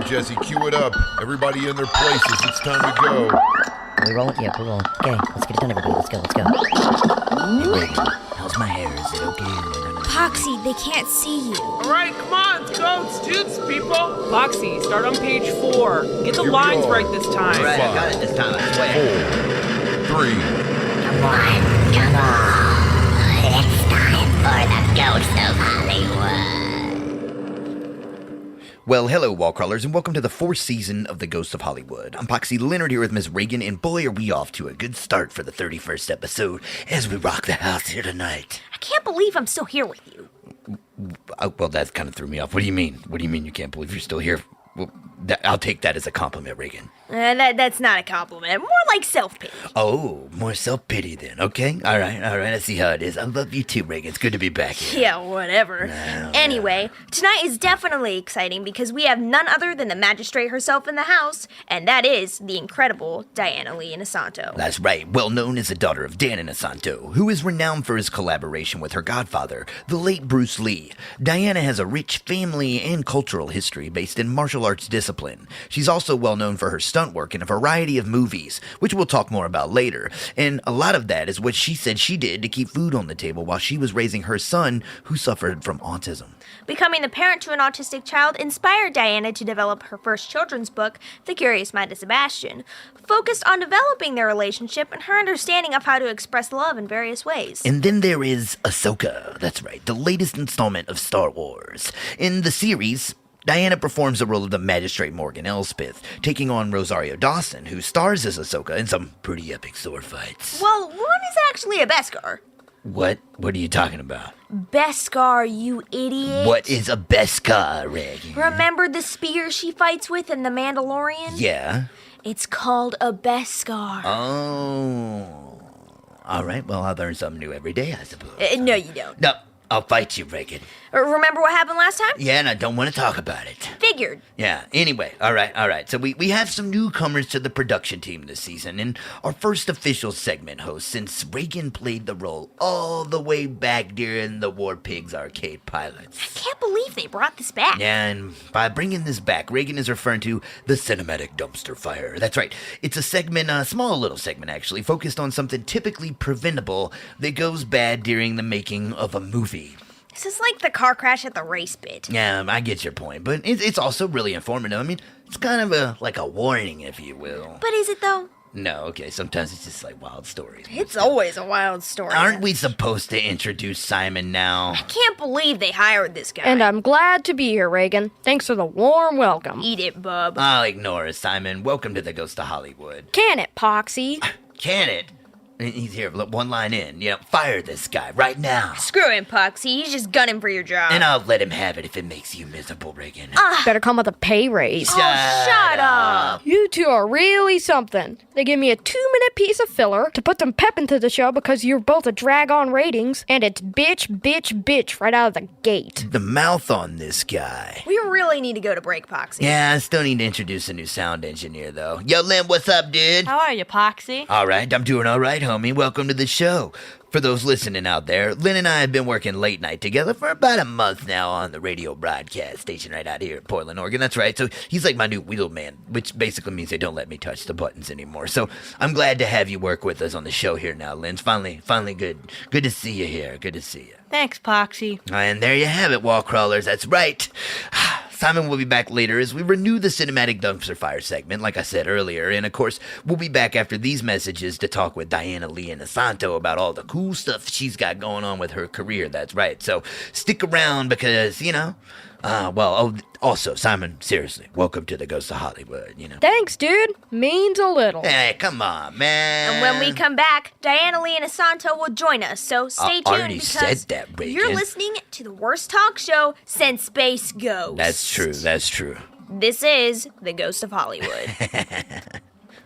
Jesse, cue it up. Everybody in their places. It's time to go. Are we rolling? Yeah, we're rolling. Okay, let's get it done, everybody. Let's go. Hey, Reagan, how's my hair? Is it okay? Poxy, they can't see you. All right, come on, let's go, students, people. Poxy, start on page 4. Get the lines right this time. All right, I got it this time, I swear. 4, 3. Come on. It's time for the Ghost of Hollywood. Well, hello, wall crawlers, and welcome to the 4th season of The Ghost of Hollywood. I'm Poxy Leonard here with Miss Reagan, and boy, are we off to a good start for the 31st episode as we rock the house here tonight. I can't believe I'm still here with you. Well, that kind of threw me off. What do you mean? What do you mean you can't believe you're still here? Well, I'll take that as a compliment, Reagan. That's not a compliment. More like self-pity. Oh, more self-pity then. Okay, all right. I see how it is. I love you too, Reagan. It's good to be back here. Yeah, whatever. Anyway, tonight is definitely exciting because we have none other than the magistrate herself in the house, and that is the incredible Diana Lee Inosanto. That's right, well known as the daughter of Dan Inosanto, who is renowned for his collaboration with her godfather, the late Bruce Lee. Diana has a rich family and cultural history based in martial arts discipline. She's also well known for her stunt work in a variety of movies, which we'll talk more about later, and a lot of that is what she said she did to keep food on the table while she was raising her son, who suffered from autism. Becoming the parent to an autistic child inspired Diana to develop her first children's book, The Curious Mind of Sebastian, focused on developing their relationship and her understanding of how to express love in various ways. And then there is Ahsoka, that's right, the latest installment of Star Wars. In the series, Diana performs the role of the Magistrate Morgan Elsbeth, taking on Rosario Dawson, who stars as Ahsoka in some pretty epic sword fights. Well, one is actually a Beskar. What are you talking about? Beskar, you idiot. What is a Beskar, Reagan? Remember the spear she fights with in The Mandalorian? Yeah? It's called a Beskar. Oh. All right, well, I learn something new every day, I suppose. No, you don't. No, I'll fight you, Reagan. Remember what happened last time? Yeah, and I don't want to talk about it. Figured. Yeah, anyway, all right. So we have some newcomers to the production team this season, and our first official segment host, since Reagan played the role all the way back during the War Pigs arcade pilots. I can't believe they brought this back. Yeah, and by bringing this back, Reagan is referring to the cinematic dumpster fire. That's right. It's a segment, a small little segment actually, focused on something typically preventable that goes bad during the making of a movie. This is like the car crash at the race bit. Yeah, I get your point, but it's also really informative. I mean, it's kind of like a warning, if you will. But is it though? No, okay, sometimes it's just like wild stories. It's always a wild story. Aren't we supposed to introduce Simon now? I can't believe they hired this guy. And I'm glad to be here, Reagan. Thanks for the warm welcome. Eat it, bub. I'll ignore it, Simon. Welcome to the Ghost of Hollywood. Can it, Poxy? Can it? He's here, one line in. Fire this guy right now. Screw him, Poxy. He's just gunning for your job. And I'll let him have it if it makes you miserable, Reagan. Better come with a pay raise. Shut up. You two are really something. They give me a 2-minute piece of filler to put some pep into the show because you're both a drag on ratings, and it's bitch right out of the gate. The mouth on this guy. We really need to go to break, Poxy. Yeah, I still need to introduce a new sound engineer, though. Yo, Lynn, what's up, dude? How are you, Poxy? All right, I'm doing all right, homie. Welcome to the show. For those listening out there, Lynn and I have been working late night together for about a month now on the radio broadcast station right out here in Portland, Oregon. That's right. So he's like my new wheel man, which basically means they don't let me touch the buttons anymore. So I'm glad to have you work with us on the show here now, Lynn. It's finally good. Good to see you here. Good to see you. Thanks, Poxy. And there you have it, wall crawlers. That's right. Simon will be back later as we renew the cinematic dumpster fire segment, like I said earlier. And, of course, we'll be back after these messages to talk with Diana Lee Inosanto about all the cool stuff she's got going on with her career. That's right. So stick around because, also, Simon, seriously, welcome to the Ghost of Hollywood, Thanks, dude. Means a little. Hey, come on, man. And when we come back, Diana Lee Inosanto will join us, so stay tuned already because said that, Reagan. You're listening to the worst talk show since Space Ghost. That's true. This is the Ghost of Hollywood.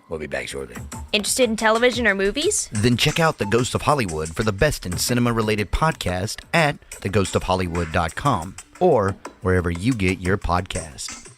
We'll be back shortly. Interested in television or movies? Then check out The Ghost of Hollywood for the best in cinema-related podcast at theghostofhollywood.com or wherever you get your podcast.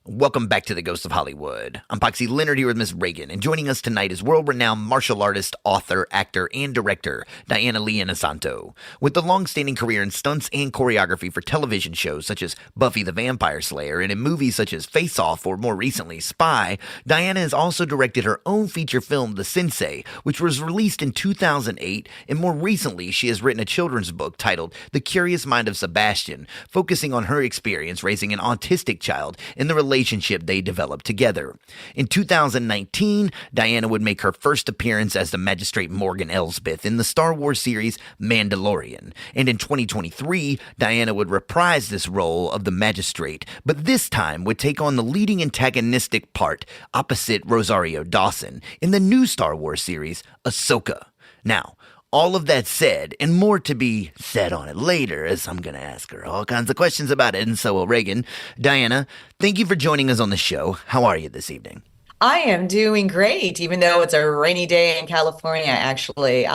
Welcome back to the Ghost of Hollywood. I'm Poxy Leonard here with Miss Ragan, and joining us tonight is world-renowned martial artist, author, actor, and director Diana Lee Inosanto. With a long-standing career in stunts and choreography for television shows such as Buffy the Vampire Slayer and in movies such as Face Off or more recently Spy, Diana has also directed her own feature film, The Sensei, which was released in 2008, and more recently she has written a children's book titled The Curious Mind of Sebastian, focusing on her experience raising an autistic child in the relationship they developed together. In 2019, Diana would make her first appearance as the Magistrate Morgan Elsbeth in the Star Wars series Mandalorian. And in 2023, Diana would reprise this role of the Magistrate, but this time would take on the leading antagonistic part opposite Rosario Dawson in the new Star Wars series Ahsoka. Now, all of that said, and more to be said on it later, as I'm going to ask her all kinds of questions about it, and so will Ragan. Diana, thank you for joining us on the show. How are you this evening? I am doing great, even though it's a rainy day in California, actually.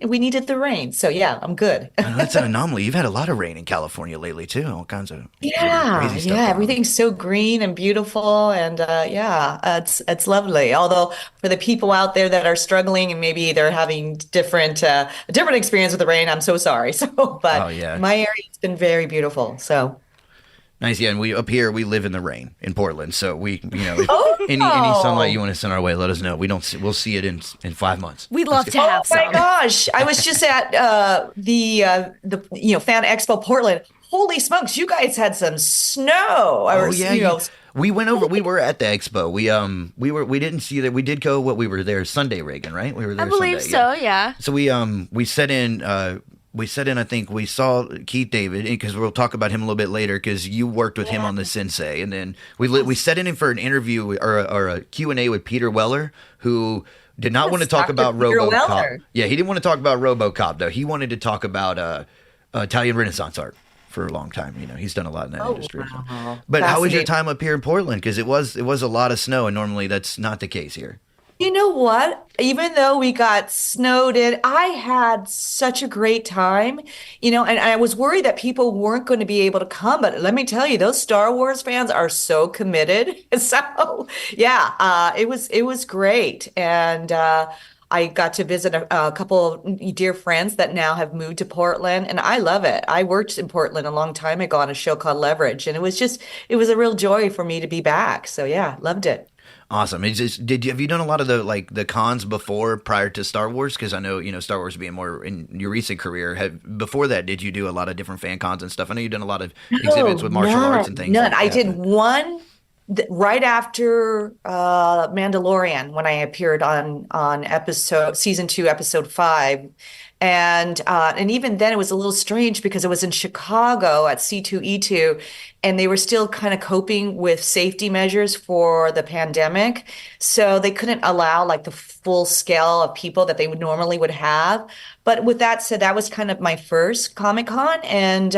We needed the rain, so yeah, I'm good. That's an anomaly. You've had a lot of rain in California lately, too. All kinds of crazy stuff going on. Everything's so green and beautiful, and it's lovely. Although for the people out there that are struggling and maybe they're having different experience with the rain, I'm so sorry. My area's been very beautiful, so. Nice, yeah, and we up here we live in the rain in Portland, so if any sunlight you want to send our way, let us know. We'll see it in 5 months. We'd love to have some. Oh my gosh! I was just at the Fan Expo Portland. Holy smokes! You guys had some snow. We went over. We were at the expo. We didn't see that. We did go. We were there Sunday, Ragan, right? We were there. I believe Sunday, so. Yeah. So we set in. I think we saw Keith David, because we'll talk about him a little bit later, because you worked with him on the Sensei. And then we set in for an interview or a Q&A with Peter Weller, who did not want to talk about RoboCop. Weller. Yeah, he didn't want to talk about RoboCop, though. He wanted to talk about Italian Renaissance art for a long time. He's done a lot in that industry. Wow. But how was your time up here in Portland? Because it was a lot of snow, and normally that's not the case here. You know what? Even though we got snowed in, I had such a great time, and I was worried that people weren't going to be able to come. But let me tell you, those Star Wars fans are so committed. So, it was great. And I got to visit a couple of dear friends that now have moved to Portland, and I love it. I worked in Portland a long time ago on a show called Leverage, and it was a real joy for me to be back. So, yeah, loved it. Awesome. Have you done a lot of the cons prior to Star Wars? Because I know Star Wars being more in your recent career. Before that, did you do a lot of different fan cons and stuff? I know you've done a lot of exhibits with martial arts and things. None. Like I that. did one right after Mandalorian, when I appeared on season 2, episode 5. And even then it was a little strange because it was in Chicago at C2E2, and they were still kind of coping with safety measures for the pandemic. So they couldn't allow like the full scale of people that they normally would have. But with that said, that was kind of my first Comic-Con. And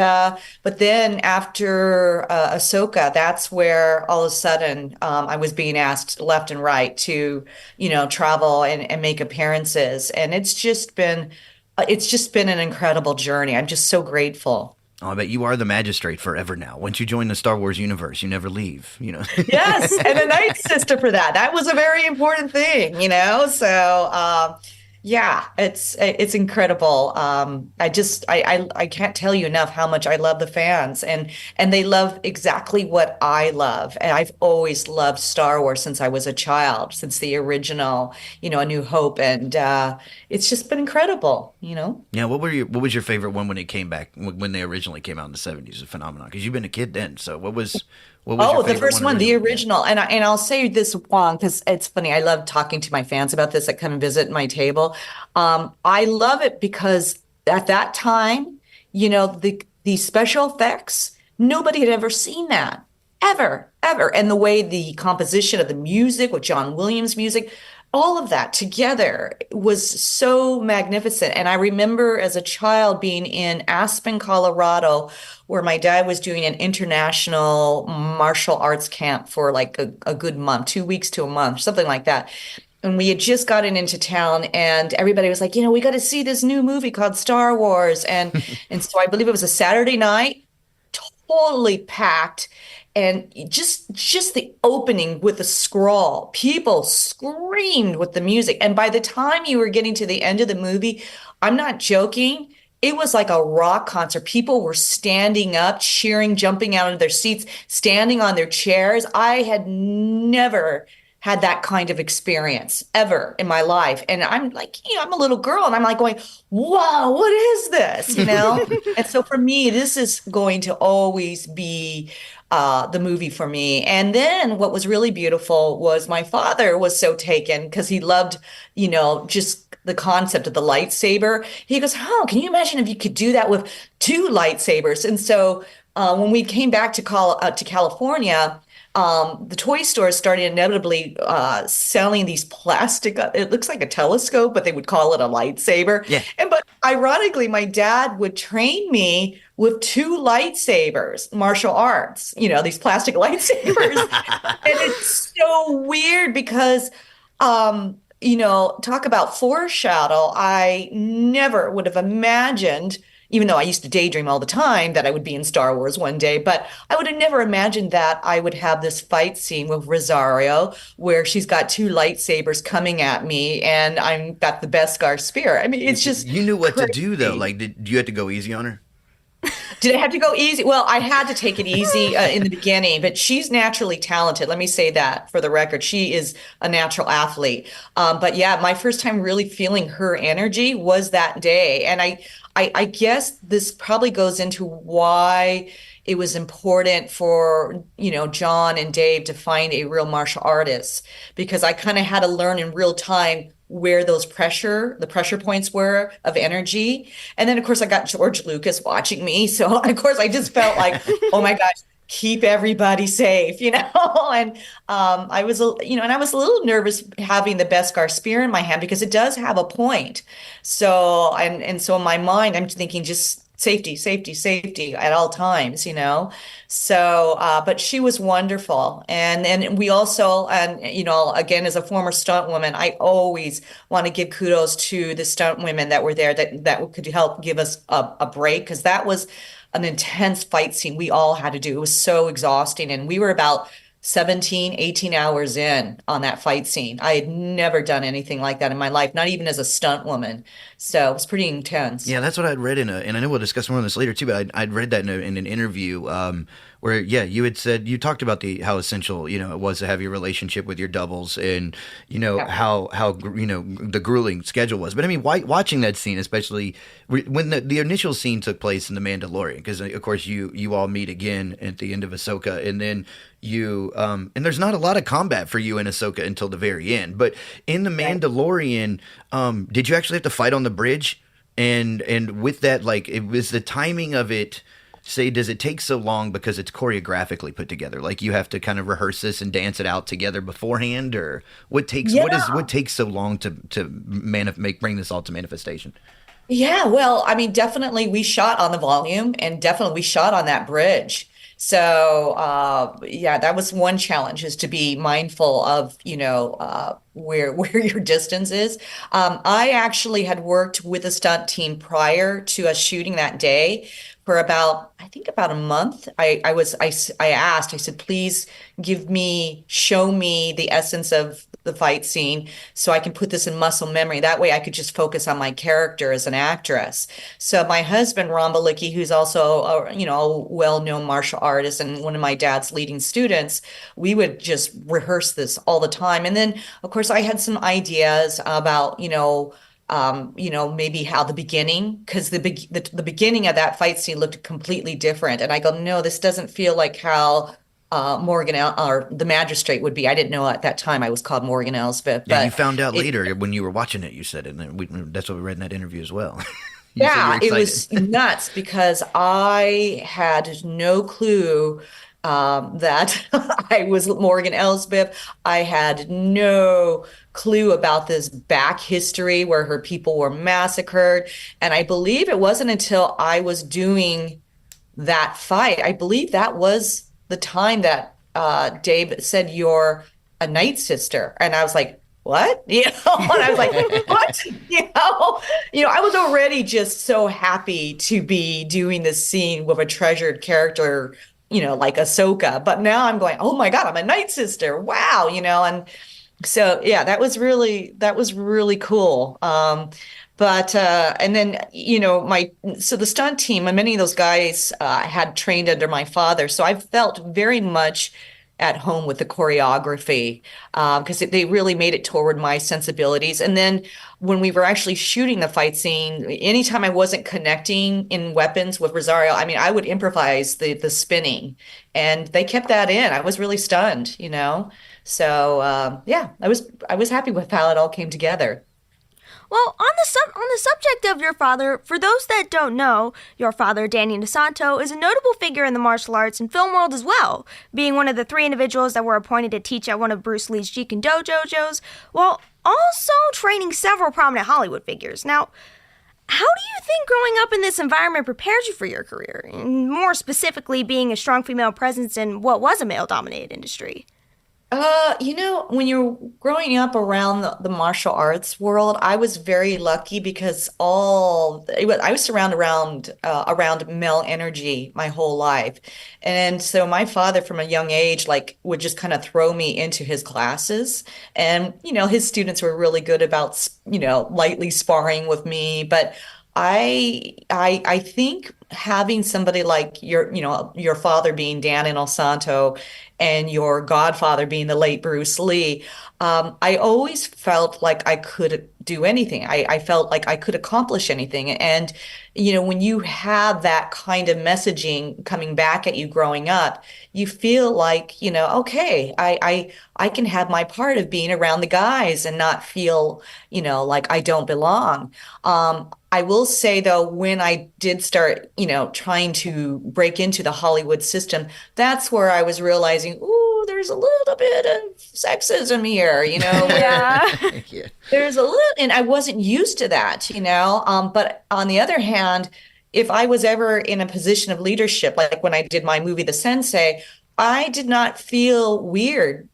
but then after Ahsoka, that's where all of a sudden I was being asked left and right to, travel and make appearances. And it's just been an incredible journey. I'm just so grateful. Oh, I bet you are the Magistrate forever now. Once you join the Star Wars universe, you never leave, Yes, and a Night Sister for that. That was a very important thing, So, it's incredible. I can't tell you enough how much I love the fans, and they love exactly what I love. And I've always loved Star Wars since I was a child, since the original, A New Hope, and it's just been incredible, Yeah, what was your favorite one when it came back, when they originally came out in the 70s? A phenomenon, because you've been a kid then. So what was your the first one, originally? the original. And I'll say this one because it's funny. I love talking to my fans about this that come and visit my table. I love it because at that time, the special effects, nobody had ever seen that. Ever. And the way the composition of the music with John Williams music, all of that together was so magnificent. And I remember as a child being in Aspen, Colorado, where my dad was doing an international martial arts camp for like a good month, 2 weeks to a month, something like that. And we had just gotten into town, and everybody was like, we got to see this new movie called Star Wars. And so I believe it was a Saturday night, totally packed. and just the opening with the scroll, people screamed with the music. And by the time you were getting to the end of the movie, I'm not joking, it was like a rock concert. People were standing up, cheering, jumping out of their seats, standing on their chairs. I had never had that kind of experience ever in my life. And I'm like, I'm a little girl and I'm like going, wow, what is this? And so for me, this is going to always be the movie for me. And then what was really beautiful was my father was so taken because he loved, just the concept of the lightsaber. He goes, "Oh, can you imagine if you could do that with two lightsabers?" And so when we came back to California, the toy stores started inevitably selling these plastic. It looks like a telescope, but they would call it a lightsaber. Yeah. But ironically, my dad would train me with two lightsabers, martial arts. These plastic lightsabers, and it's so weird because. Talk about foreshadow. I never would have imagined, even though I used to daydream all the time, that I would be in Star Wars one day, but I would have never imagined that I would have this fight scene with Rosario where she's got two lightsabers coming at me and I'm got the Beskar spear. I mean, it's just You knew what crazy. to do, though. Like, did you have to go easy on her? Did I have to go easy? Well, I had to take it easy in the beginning, but she's naturally talented. Let me say that for the record. She is a natural athlete. But yeah, my first time really feeling her energy was that day. And I guess this probably goes into why it was important for, John and Dave to find a real martial artist, because I kind of had to learn in real time where the pressure points were of energy. And then, of course, I got George Lucas watching me. So, of course, I just felt like, oh, my gosh, keep everybody safe, And I was, and I was a little nervous having the Beskar spear in my hand because it does have a point. So, and so in my mind, I'm thinking just safety, safety, safety at all times, So, but she was wonderful. And we also, again, as a former stunt woman, I always want to give kudos to the stunt women that were there that could help give us a break, because that was an intense fight scene we all had to do. It was so exhausting. And we were about 17, 18 hours in on that fight scene. I had never done anything like that in my life, not even as a stunt woman. So it was pretty intense. Yeah, that's what I'd read and I know we'll discuss more on this later too, but I'd read that in an interview where, you had said, you talked about how essential, it was to have your relationship with your doubles and, how the grueling schedule was. But I mean, watching that scene, especially when the initial scene took place in The Mandalorian, because of course you all meet again at the end of Ahsoka, and then and there's not a lot of combat for you in Ahsoka until the very end. But in The Mandalorian, did you actually have to fight on the bridge? And with that, like, it was the timing of it. Say, does it take so long because it's choreographically put together? Like you have to kind of rehearse this and dance it out together beforehand, or what takes so long to bring this all to manifestation? Yeah, well, I mean, definitely we shot on the volume and definitely we shot on that bridge. So, that was one challenge, is to be mindful of, where your distance is. I actually had worked with a stunt team prior to us shooting that day for about a month. I asked, I said, please show me the essence of the fight scene so I can put this in muscle memory. That way I could just focus on my character as an actress. So my husband, Ron Balicki, who's also a well-known martial artist and one of my dad's leading students, we would just rehearse this all the time. And then, of course, I had some ideas about, maybe how the beginning, because the beginning of that fight scene looked completely different. And I go, no, this doesn't feel like how Morgan or the Magistrate would be. I didn't know at that time I was called Morgan Elsbeth. Yeah, but you found out later when you were watching it. You said it, and that's what we read in that interview as well. Yeah, it was nuts because I had no clue that I was Morgan Elsbeth. I had no clue about this back history where her people were massacred. And I believe it wasn't until I was doing that fight, I believe that was the time that Dave said, "You're a Night Sister." And I was like, what? And I was like, what? I was already just so happy to be doing this scene with a treasured character like Ahsoka. But now I'm going, oh my God, I'm a Night Sister. Wow, and so yeah, that was really cool. But and then so the stunt team and many of those guys had trained under my father, so I felt very much at home with the choreography because they really made it toward my sensibilities. And then when we were actually shooting the fight scene, anytime I wasn't connecting in weapons with Rosario, I mean, I would improvise the spinning, and they kept that in. I was really stunned. So yeah, I was happy with how it all came together. Well, on the subject of your father, for those that don't know, your father, Diana Inosanto, is a notable figure in the martial arts and film world as well, being one of the 3 individuals that were appointed to teach at one of Bruce Lee's Jiken-Do dojos, while also training several prominent Hollywood figures. Now, how do you think growing up in this environment prepares you for your career, and more specifically being a strong female presence in what was a male-dominated industry? When you're growing up around the martial arts world, I was very lucky because I was surrounded around male energy my whole life. And so my father from a young age, like, would just kind of throw me into his classes. And, his students were really good about, lightly sparring with me. But I think having somebody like your father being Dan Inosanto and your godfather being the late Bruce Lee, I always felt like I could do anything. I felt like I could accomplish anything. And, when you have that kind of messaging coming back at you growing up, you feel like, okay, I can have my part of being around the guys and not feel, like I don't belong. I will say though, when I did start, trying to break into the Hollywood system, that's where I was realizing, ooh, there's a little bit of sexism here, Yeah. Yeah. there's a little, and I wasn't used to that. But on the other hand, if I was ever in a position of leadership, like when I did my movie, The Sensei, I did not feel weird,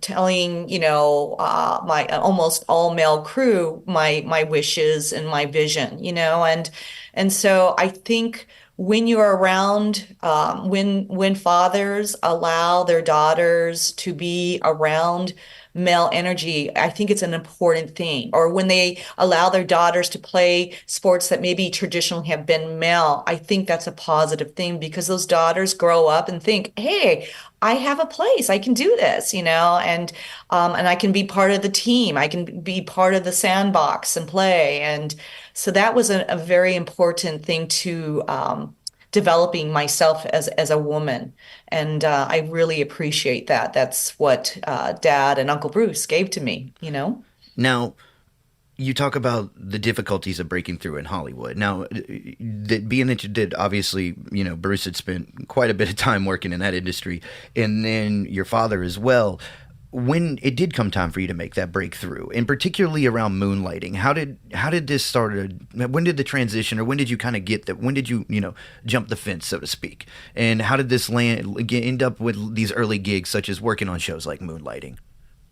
telling, my almost all male crew my wishes and my vision, and so I think when you're around, when fathers allow their daughters to be around male energy, I think it's an important thing. Or when they allow their daughters to play sports that maybe traditionally have been male, I think that's a positive thing because those daughters grow up and think, hey, I have a place. I can do this, and I can be part of the team. I can be part of the sandbox and play. And so that was a very important thing to developing myself as a woman. And I really appreciate that. That's what Dad and Uncle Bruce gave to me. Now, you talk about the difficulties of breaking through in Hollywood. Now, being that you did, obviously, Bruce had spent quite a bit of time working in that industry, and then your father as well. When it did come time for you to make that breakthrough, and particularly around moonlighting, how did this start? When did the transition, or when did you kind of get that? When did you jump the fence, so to speak? And how did this end up with these early gigs, such as working on shows like Moonlighting?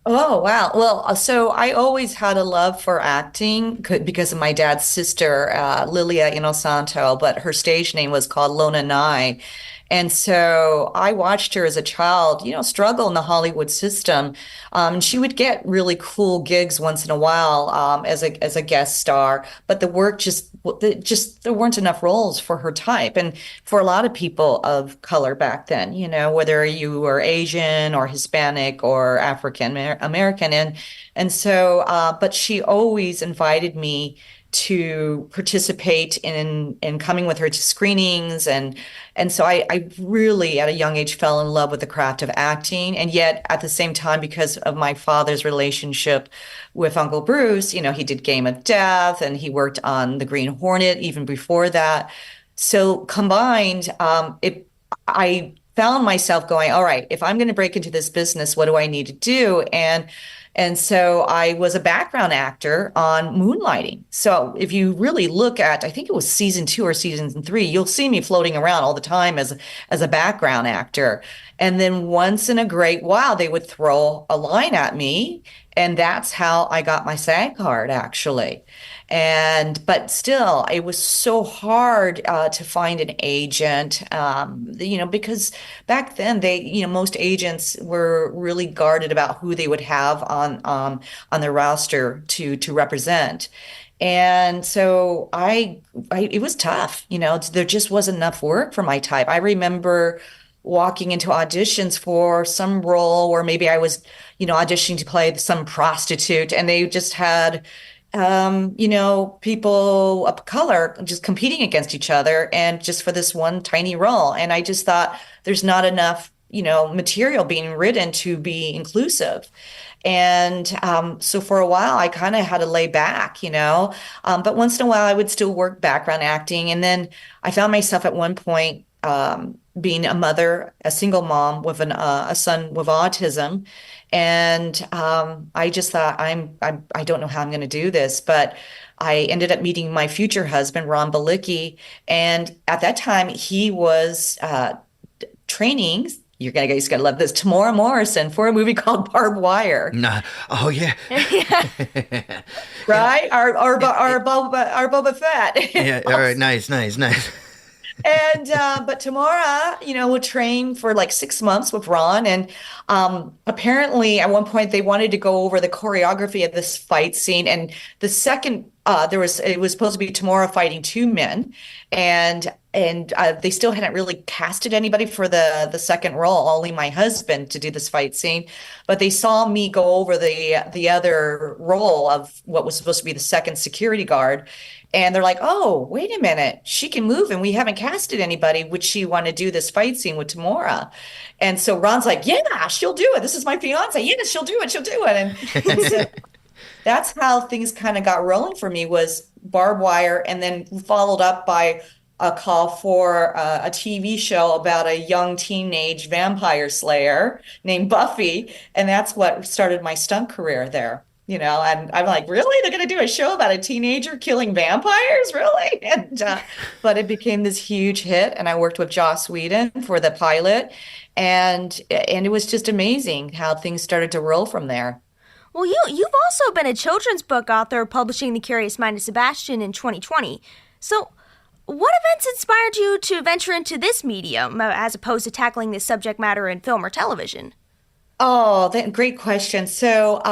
Oh, wow. Well, so I always had a love for acting because of my dad's sister, Lilia Inosanto, but her stage name was called Lona Nye. And so I watched her as a child, struggle in the Hollywood system. She would get really cool gigs once in a while as a guest star, but the work just there weren't enough roles for her type, and for a lot of people of color back then, whether you were Asian or Hispanic or African American, and so but she always invited me to participate in coming with her to screenings, and so I really at a young age fell in love with the craft of acting. And yet at the same time, because of my father's relationship with Uncle Bruce, he did Game of Death and he worked on The Green Hornet even before that. So combined, I found myself going, all right, if I'm going to break into this business, what do I need to do? And so I was a background actor on Moonlighting. So if you really look at, I think it was season 2 or season 3, you'll see me floating around all the time as a background actor. And then once in a great while, they would throw a line at me And that's how I got my SAG card, actually. But still, it was so hard to find an agent, because back then most agents were really guarded about who they would have on their roster to represent. And so it was tough, there just wasn't enough work for my type. I remember walking into auditions for some role where maybe I was, auditioning to play some prostitute, and they just had, people of color just competing against each other and just for this one tiny role. And I just thought there's not enough, material being written to be inclusive. And so for a while, I kind of had to lay back, but once in a while, I would still work background acting. And then I found myself at one point being a mother, a single mom with a son with autism. And I just thought, I don't know how I'm going to do this, but I ended up meeting my future husband, Ron Balicki. And at that time, he was training. You're gonna guys gotta love this. Tamora Morrison for a movie called Barbed Wire. Nah. Oh yeah. Right? Our Boba Fett. Yeah. All right. Nice. And but Tamora, would train for like 6 months with Ron, and apparently at one point they wanted to go over the choreography of this fight scene. And the second it was supposed to be Tamora fighting two men, and they still hadn't really casted anybody for the second role, only my husband to do this fight scene. But they saw me go over the other role of what was supposed to be the second security guard. And they're like, oh, wait a minute, she can move and we haven't casted anybody. Would she want to do this fight scene with Tamora? And so Ron's like, yeah, she'll do it. This is my fiance. Yeah, she'll do it. She'll do it. And so that's how things kind of got rolling for me, was Barbed Wire, and then followed up by a call for a TV show about a young teenage vampire slayer named Buffy. And that's what started my stunt career there. And I'm like, really? They're going to do a show about a teenager killing vampires? Really? And but it became this huge hit, and I worked with Joss Whedon for the pilot, and it was just amazing how things started to roll from there. Well, you've also been a children's book author, publishing The Curious Mind of Sebastian in 2020. So what events inspired you to venture into this medium as opposed to tackling this subject matter in film or television? Oh, great question. So,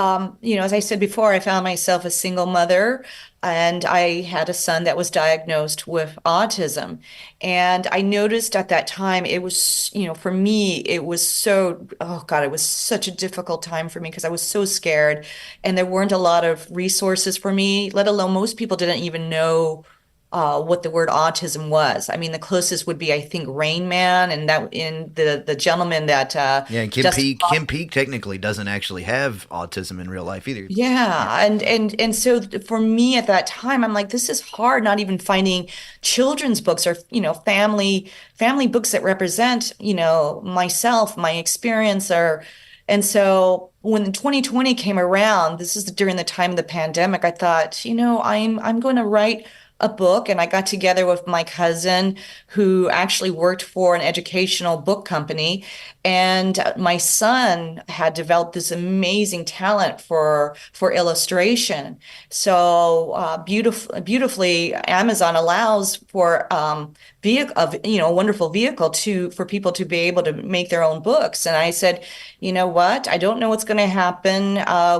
as I said before, I found myself a single mother, and I had a son that was diagnosed with autism. And I noticed at that time, it was, for me, it was oh God, it was such a difficult time for me because I was so scared, and there weren't a lot of resources for me, let alone most people didn't even know what the word autism was. I mean, the closest would be, I think, Rain Man, and that in the gentleman that yeah, Kim Peek technically doesn't actually have autism in real life either. Yeah, and so for me at that time, I'm like, this is hard. Not even finding children's books or family books that represent myself, my experience, and so when 2020 came around, this is during the time of the pandemic. I thought, I'm going to write a book, and I got together with my cousin who actually worked for an educational book company, and my son had developed this amazing talent for illustration. So beautifully, Amazon allows for a wonderful vehicle for people to be able to make their own books. And I said, you know what? I don't know what's going to happen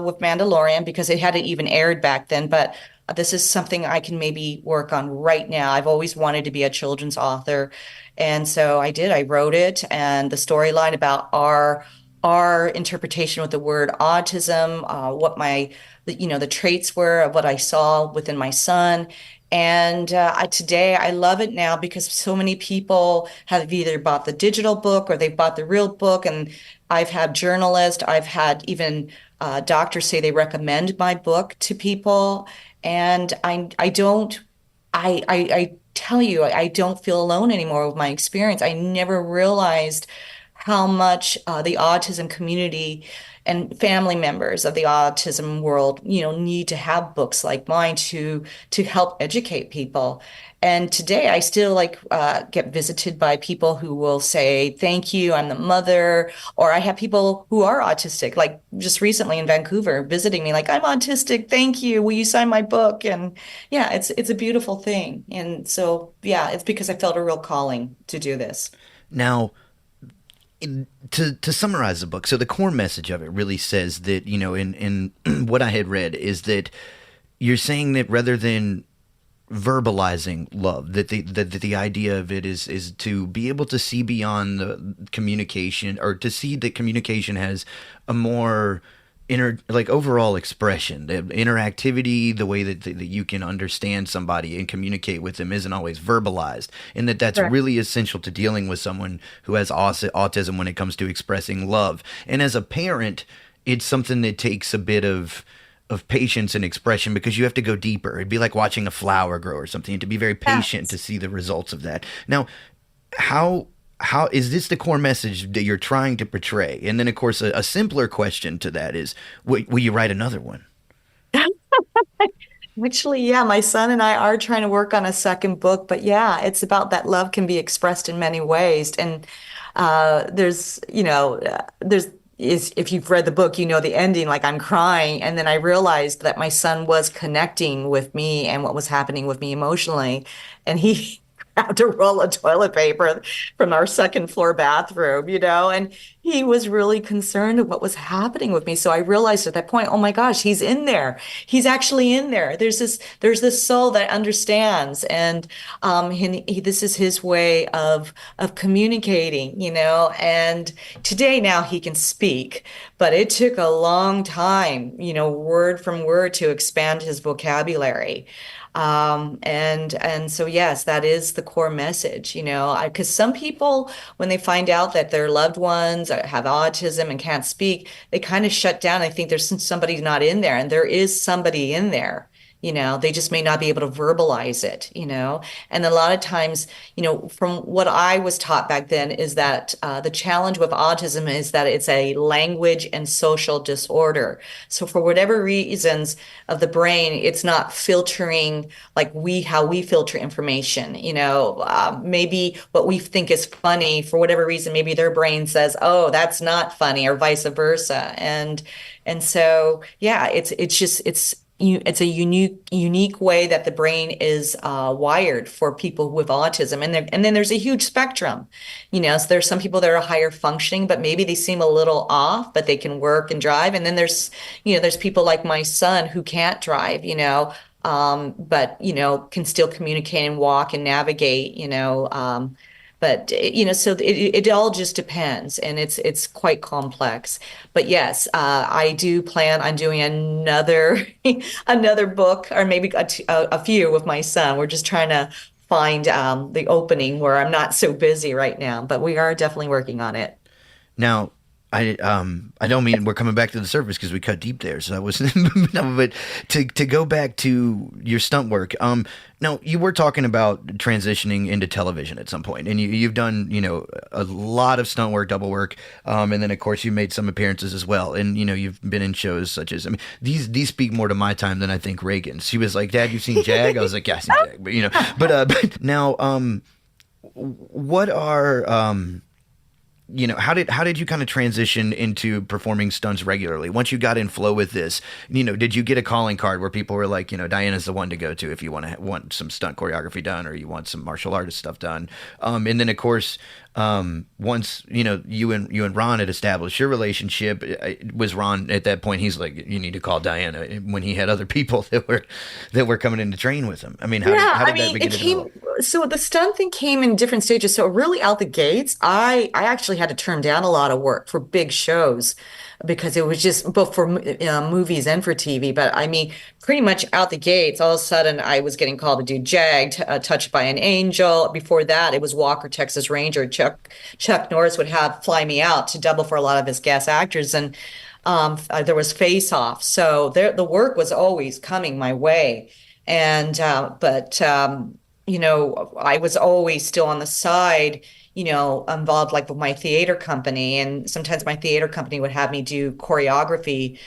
with Mandalorian because it hadn't even aired back then, but this is something I can maybe work on right now. I've always wanted to be a children's author. And so I did. I wrote it, and the storyline about our interpretation with the word autism, what the traits were of what I saw within my son. And today I love it now because so many people have either bought the digital book or they've bought the real book. And I've had journalists, I've had even doctors say they recommend my book to people. And I tell you, I don't feel alone anymore with my experience. I never realized how much the autism community and family members of the autism world, need to have books like mine to help educate people. And today I still get visited by people who will say, thank you, I'm the mother. Or I have people who are autistic, like just recently in Vancouver, visiting me like, I'm autistic, thank you, will you sign my book? And yeah, it's a beautiful thing. And so, yeah, it's because I felt a real calling to do this. Now, to summarize the book, so the core message of it really says that, in what I had read is that you're saying that rather than verbalizing love, that the idea of it is to be able to see beyond the communication, or to see that communication has a more overall expression, the interactivity, the way that you can understand somebody and communicate with them isn't always verbalized, and that's Correct. really essential to dealing with someone who has autism when it comes to expressing love. And as a parent, it's something that takes a bit of patience and expression, because you have to go deeper. It'd be like watching a flower grow or something, to be very patient to see the results of that. Now, how is this the core message that you're trying to portray? And then, of course, a simpler question to that is, will you write another one? Actually, yeah, my son and I are trying to work on a second book, but yeah, it's about that love can be expressed in many ways. And if you've read the book, the ending, like I'm crying. And then I realized that my son was connecting with me and what was happening with me emotionally. And he grabbed a roll of toilet paper from our second floor bathroom, and he was really concerned of what was happening with me. So I realized at that point, oh my gosh, he's in there. He's actually in there. There's this soul that understands. And this is his way of communicating, and today now he can speak, but it took a long time, word from word, to expand his vocabulary. And so, yes, that is the core message, because some people, when they find out that their loved ones have autism and can't speak, they kind of shut down. I think there's somebody not in there, and there is somebody in there. They just may not be able to verbalize it, And a lot of times, from what I was taught back then, is that the challenge with autism is that it's a language and social disorder. So for whatever reasons of the brain, it's not filtering like how we filter information. Maybe what we think is funny, for whatever reason, maybe their brain says, oh, that's not funny, or vice versa. And so, yeah, it's a unique way that the brain is wired for people with autism, and then there's a huge spectrum, So there's some people that are higher functioning, but maybe they seem a little off, but they can work and drive. And then there's people like my son who can't drive, but can still communicate and walk and navigate, But so it all just depends, and it's quite complex. But yes, I do plan on doing another another book, or maybe a few with my son. We're just trying to find the opening where I'm not so busy right now, but we are definitely working on it. Now, I don't mean we're coming back to the surface, because we cut deep there. So that was, no, but to go back to your stunt work. Now, you were talking about transitioning into television at some point, and you've done a lot of stunt work, double work, and then of course you made some appearances as well, and you've been in shows such as, these speak more to my time than I think Reagan's. She was like, "Dad, you've seen Jag?" I was like, "Yeah, I've seen Jag," but now, what are how did you kind of transition into performing stunts regularly? Once you got in flow with this, did you get a calling card where people were like, Diana's the one to go to if you want some stunt choreography done, or you want some martial artist stuff done? And then of course, once you and Ron had established your relationship, was Ron at that point? He's like, you need to call Diana, when he had other people that were coming in to train with him. How did that begin to develop? So the stunt thing came in different stages. So really out the gates, I actually had to turn down a lot of work for big shows, because it was just both for movies and for TV. But pretty much out the gates, all of a sudden I was getting called to do Jag, Touched by an Angel. Before that, it was Walker, Texas Ranger. Chuck Norris would fly me out to double for a lot of his guest actors, and there was Face Off. So the work was always coming my way, and I was always still on the side, involved like with my theater company. And sometimes my theater company would have me do choreography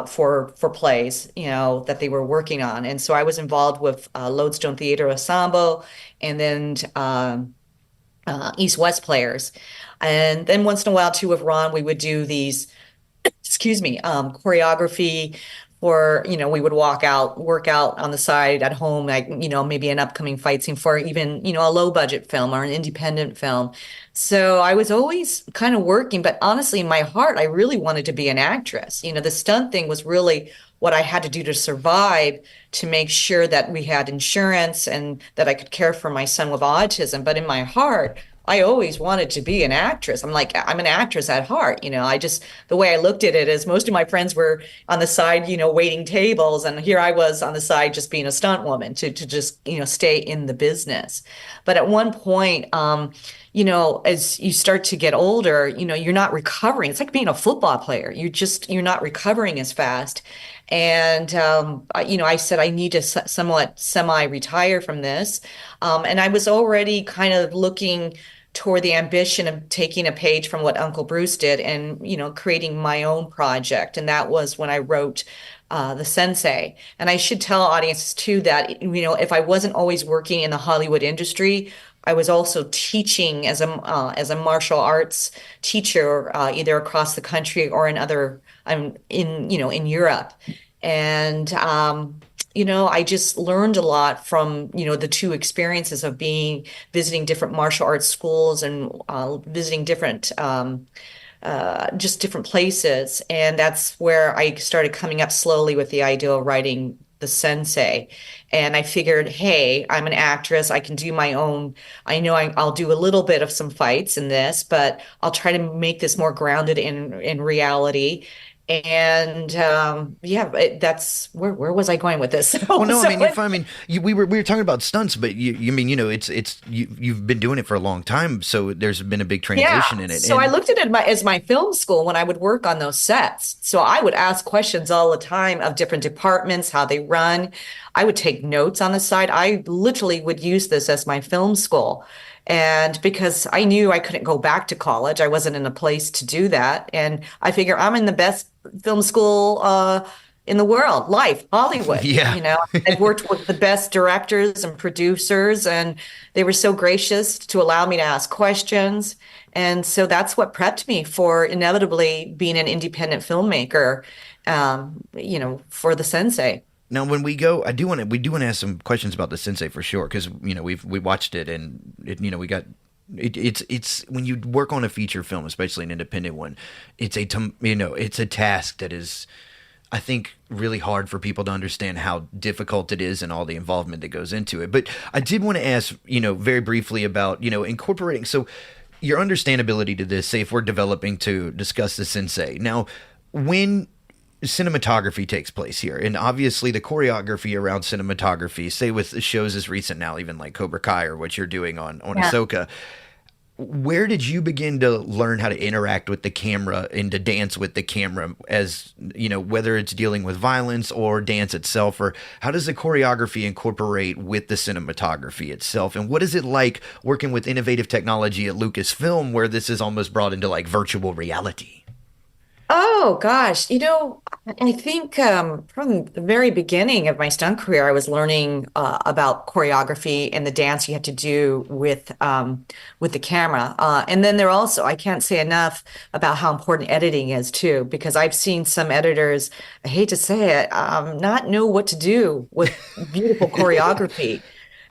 for plays, that they were working on. And so I was involved with Lodestone Theater Ensemble and then East West Players. And then once in a while, too, with Ron, we would do these, excuse me, choreography for, we would work out on the side at home, like, maybe an upcoming fight scene for even, a low budget film or an independent film. So I was always kind of working, but honestly, in my heart, I really wanted to be an actress. The stunt thing was really what I had to do to survive, to make sure that we had insurance and that I could care for my son with autism. But in my heart, I always wanted to be an actress. I'm an actress at heart. The way I looked at it is most of my friends were on the side, waiting tables. And here I was on the side just being a stunt woman to just, stay in the business. But at one point, as you start to get older, you're not recovering. It's like being a football player. You're not recovering as fast. And, I said, I need to somewhat semi-retire from this. And I was already kind of looking toward the ambition of taking a page from what Uncle Bruce did and, creating my own project. And that was when I wrote The Sensei. And I should tell audiences too that, if I wasn't always working in the Hollywood industry, I was also teaching as a martial arts teacher, either across the country or in Europe. And, I just learned a lot from, the two experiences of visiting different martial arts schools and visiting different places. And that's where I started coming up slowly with the idea of writing The Sensei. And I figured, hey, I'm an actress. I can do my own. I know I'll do a little bit of some fights in this, but I'll try to make this more grounded in reality. And that's where was I going with this? Well, no, we were talking about stunts, but you've been doing it for a long time, so there's been a big transition in it. So I looked at it as my film school when I would work on those sets. So I would ask questions all the time of different departments, how they run. I would take notes on the side. I literally would use this as my film school. And because I knew I couldn't go back to college, I wasn't in a place to do that. And I figure I'm in the best film school in the world, Hollywood. Yeah. I've worked with the best directors and producers, and they were so gracious to allow me to ask questions. And so that's what prepped me for inevitably being an independent filmmaker, for The Sensei. Now, when we go, we do want to ask some questions about The Sensei for sure, because we watched it and we got it's when you work on a feature film, especially an independent one, it's a task that is, I think, really hard for people to understand how difficult it is and all the involvement that goes into it. But I did want to ask, very briefly about incorporating your understandability to this. Say if we're developing to discuss The Sensei now, when cinematography takes place here, and obviously the choreography around cinematography, say with shows as recent now, even like Cobra Kai or what you're doing on Ahsoka, where did you begin to learn how to interact with the camera and to dance with the camera, as whether it's dealing with violence or dance itself, or how does the choreography incorporate with the cinematography itself? And what is it like working with innovative technology at Lucasfilm, where this is almost brought into like virtual reality? Oh gosh, I think from the very beginning of my stunt career, I was learning about choreography and the dance you have to do with the camera. And then I can't say enough about how important editing is too, because I've seen some editors, I hate to say it, not know what to do with beautiful choreography.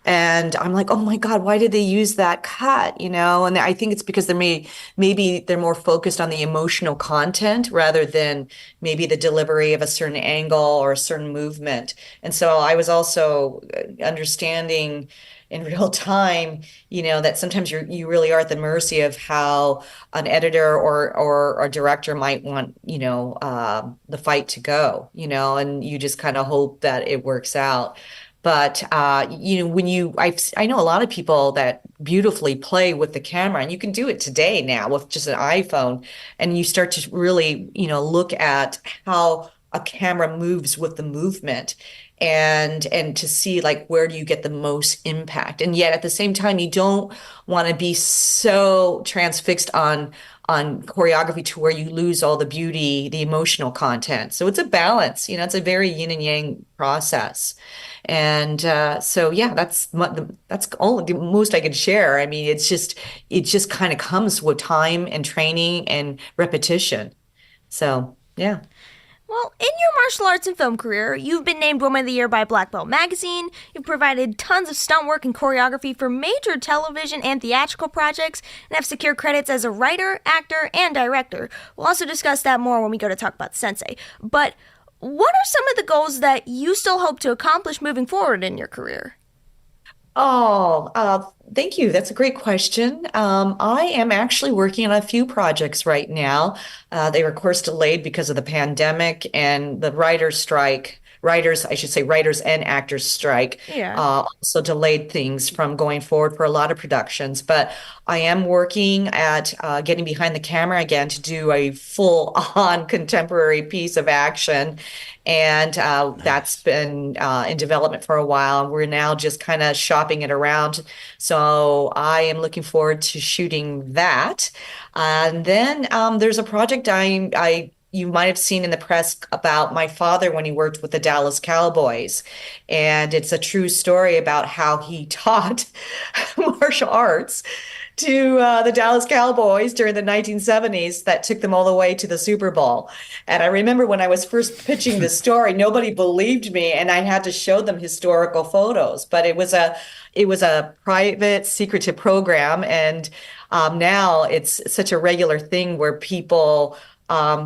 And I'm like, oh my God, why did they use that cut? And I think it's because maybe they're more focused on the emotional content rather than maybe the delivery of a certain angle or a certain movement. And so I was also understanding in real time, that sometimes you really are at the mercy of how an editor or a director might want, the fight to go, and you just kind of hope that it works out. But, I know a lot of people that beautifully play with the camera, and you can do it today now with just an iPhone, and you start to really, look at how a camera moves with the movement. and to see like where do you get the most impact. And yet at the same time, you don't want to be so transfixed on choreography to where you lose all the beauty, the emotional content. So it's a balance, it's a very yin and yang process. And so yeah, that's all the most I can share. I mean, it just kind of comes with time and training and repetition. So yeah. Well, in your martial arts and film career, you've been named Woman of the Year by Black Belt Magazine. You've provided tons of stunt work and choreography for major television and theatrical projects, and have secured credits as a writer, actor, and director. We'll also discuss that more when we go to talk about Sensei. But what are some of the goals that you still hope to accomplish moving forward in your career? Thank you. That's a great question. I am actually working on a few projects right now. They were, of course, delayed because of the pandemic and the writer's strike. I should say, writers and actors strike. Yeah. Also delayed things from going forward for a lot of productions. But I am working at getting behind the camera again to do a full-on contemporary piece of action. And that's been in development for a while. We're now just kind of shopping it around. So I am looking forward to shooting that. And then there's a project you might have seen in the press about my father when he worked with the Dallas Cowboys. And it's a true story about how he taught martial arts to the Dallas Cowboys during the 1970s that took them all the way to the Super Bowl. And I remember when I was first pitching this story, nobody believed me, and I had to show them historical photos. But it was a private, secretive program, and now it's such a regular thing where people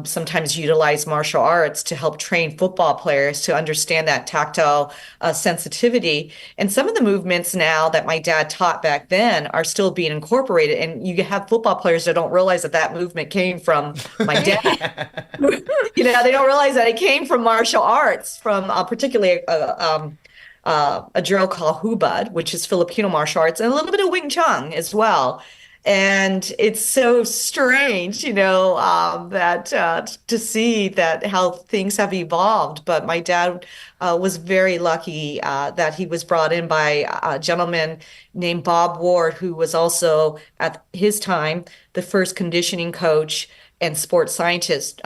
sometimes utilize martial arts to help train football players to understand that tactile sensitivity. And some of the movements now that my dad taught back then are still being incorporated. And you have football players that don't realize that movement came from my dad. They don't realize that it came from martial arts, from particularly a drill called Hubad, which is Filipino martial arts, and a little bit of Wing Chun as well. And it's so strange, that to see that how things have evolved. But my dad was very lucky that he was brought in by a gentleman named Bob Ward, who was also at his time the first conditioning coach and sports scientist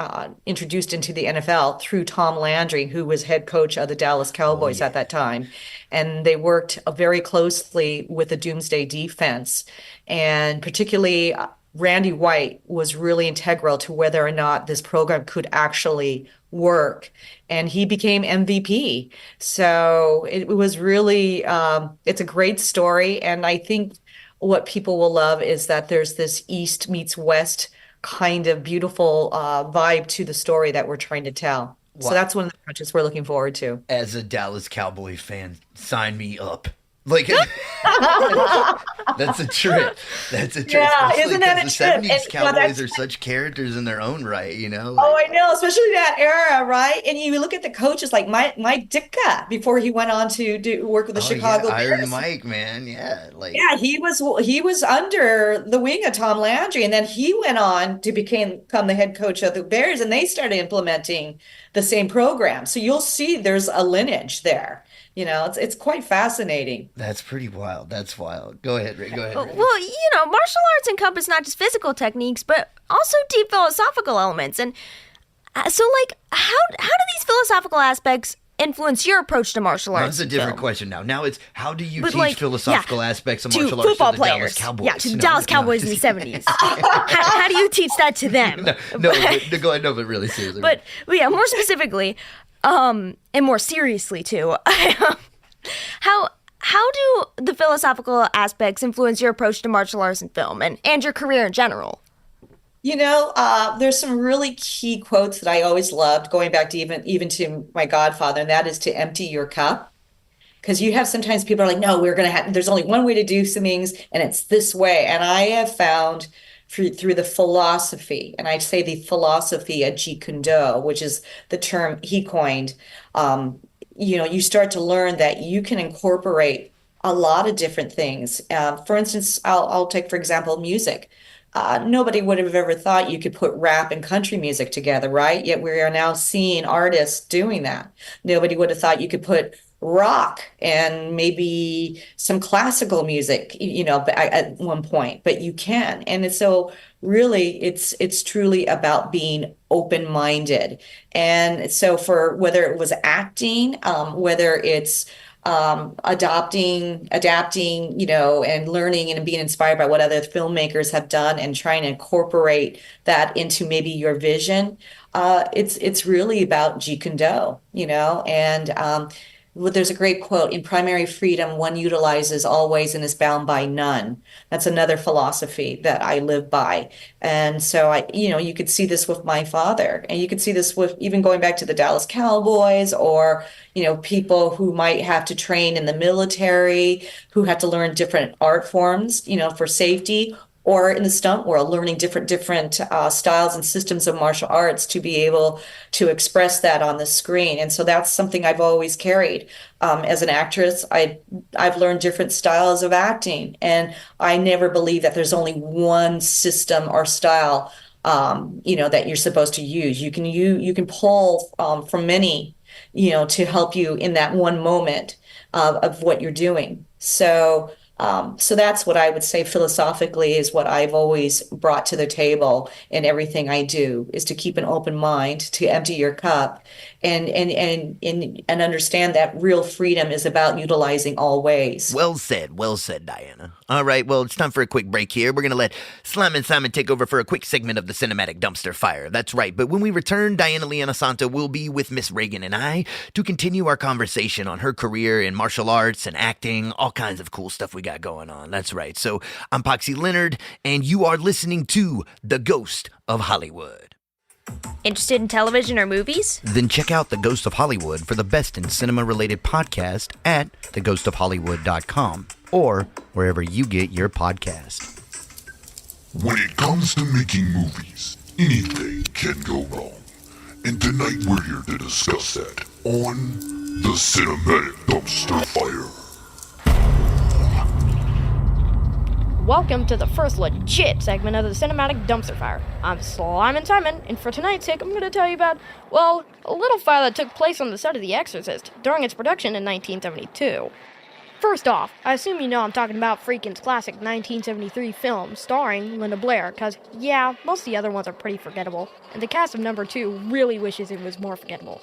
introduced into the NFL through Tom Landry, who was head coach of the Dallas Cowboys at that time. And they worked very closely with the Doomsday Defense. And particularly, Randy White was really integral to whether or not this program could actually work. And he became MVP. So it was really, it's a great story. And I think what people will love is that there's this East meets West kind of beautiful vibe to the story that we're trying to tell. Wow. So that's one of the projects we're looking forward to. As a Dallas Cowboy fan, sign me up. Like, that's a trip. That's a trip. Yeah, isn't that a trip? The 70s Cowboys are such characters in their own right, Oh, I know, especially that era, right? And you look at the coaches like Mike Ditka before he went on to work with the Chicago Bears. Iron Mike, man, yeah. He was under the wing of Tom Landry, and then he went on to become the head coach of the Bears, and they started implementing the same program. So you'll see there's a lineage there. It's quite fascinating. That's pretty wild. That's wild. Go ahead, Rick. Go ahead, Rick. Well, martial arts encompass not just physical techniques, but also deep philosophical elements. And so, how do these philosophical aspects influence your approach to martial arts? That's a different question now. Now it's, how do you teach like, philosophical aspects of to martial arts football to the players. Dallas Cowboys? Yeah, to the Dallas Cowboys in the 70s. How do you teach that to them? Go ahead. No, but really seriously. But yeah, more specifically, and more seriously too, how do the philosophical aspects influence your approach to martial arts and film and your career in general? There's some really key quotes that I always loved, going back to even to my godfather, and that is to empty your cup. Because you have sometimes people are like, no, there's only one way to do some things, and it's this way. And I have found through the philosophy, and I'd say the philosophy of Jeet Kune Do, which is the term he coined, you start to learn that you can incorporate a lot of different things. For instance, I'll take, for example, music. nobody would have ever thought you could put rap and country music together, right? Yet we are now seeing artists doing that. Nobody would have thought you could put rock and maybe some classical music, at one point, but you can. And so really it's truly about being open-minded. And so for whether it was acting, whether it's adapting, and learning and being inspired by what other filmmakers have done and trying to incorporate that into maybe your vision. It's really about Jeet Kune Do, and well, there's a great quote: in primary freedom, one utilizes always and is bound by none. That's another philosophy that I live by. And so you could see this with my father, and you could see this with even going back to the Dallas Cowboys, or, people who might have to train in the military, who have to learn different art forms, for safety, or in the stunt world, learning different styles and systems of martial arts to be able to express that on the screen. And so that's something I've always carried. As an actress, I've learned different styles of acting, and I never believe that there's only one system or style, that you're supposed to use. You can pull from many, to help you in that one moment of what you're doing. So that's what I would say philosophically is what I've always brought to the table in everything I do, is to keep an open mind, to empty your cup, and understand that real freedom is about utilizing all ways. Well said, Diana. All right, well, it's time for a quick break here. We're going to let Slimin Simon take over for a quick segment of the Cinematic Dumpster Fire. That's right, but when we return, Diana Lee Inosanto will be with Miss Ragan and I to continue our conversation on her career in martial arts and acting, all kinds of cool stuff we got going on. That's right. So I'm Poxy Leonard, and you are listening to The Ghost of Hollywood. Interested in television or movies? Then check out The Ghost of Hollywood for the best in cinema-related podcast at theghostofhollywood.com or wherever you get your podcast. When it comes to making movies, anything can go wrong. And tonight we're here to discuss that on the Cinematic Dumpster Fire. Welcome to the first legit segment of the Cinematic Dumpster Fire. I'm Slimin Simon, and for tonight's sake, I'm going to tell you about, a little fire that took place on the set of The Exorcist during its production in 1972. First off, I assume you know I'm talking about Friedkin's classic 1973 film starring Linda Blair, because, most of the other ones are pretty forgettable, and the cast of number 2 really wishes it was more forgettable.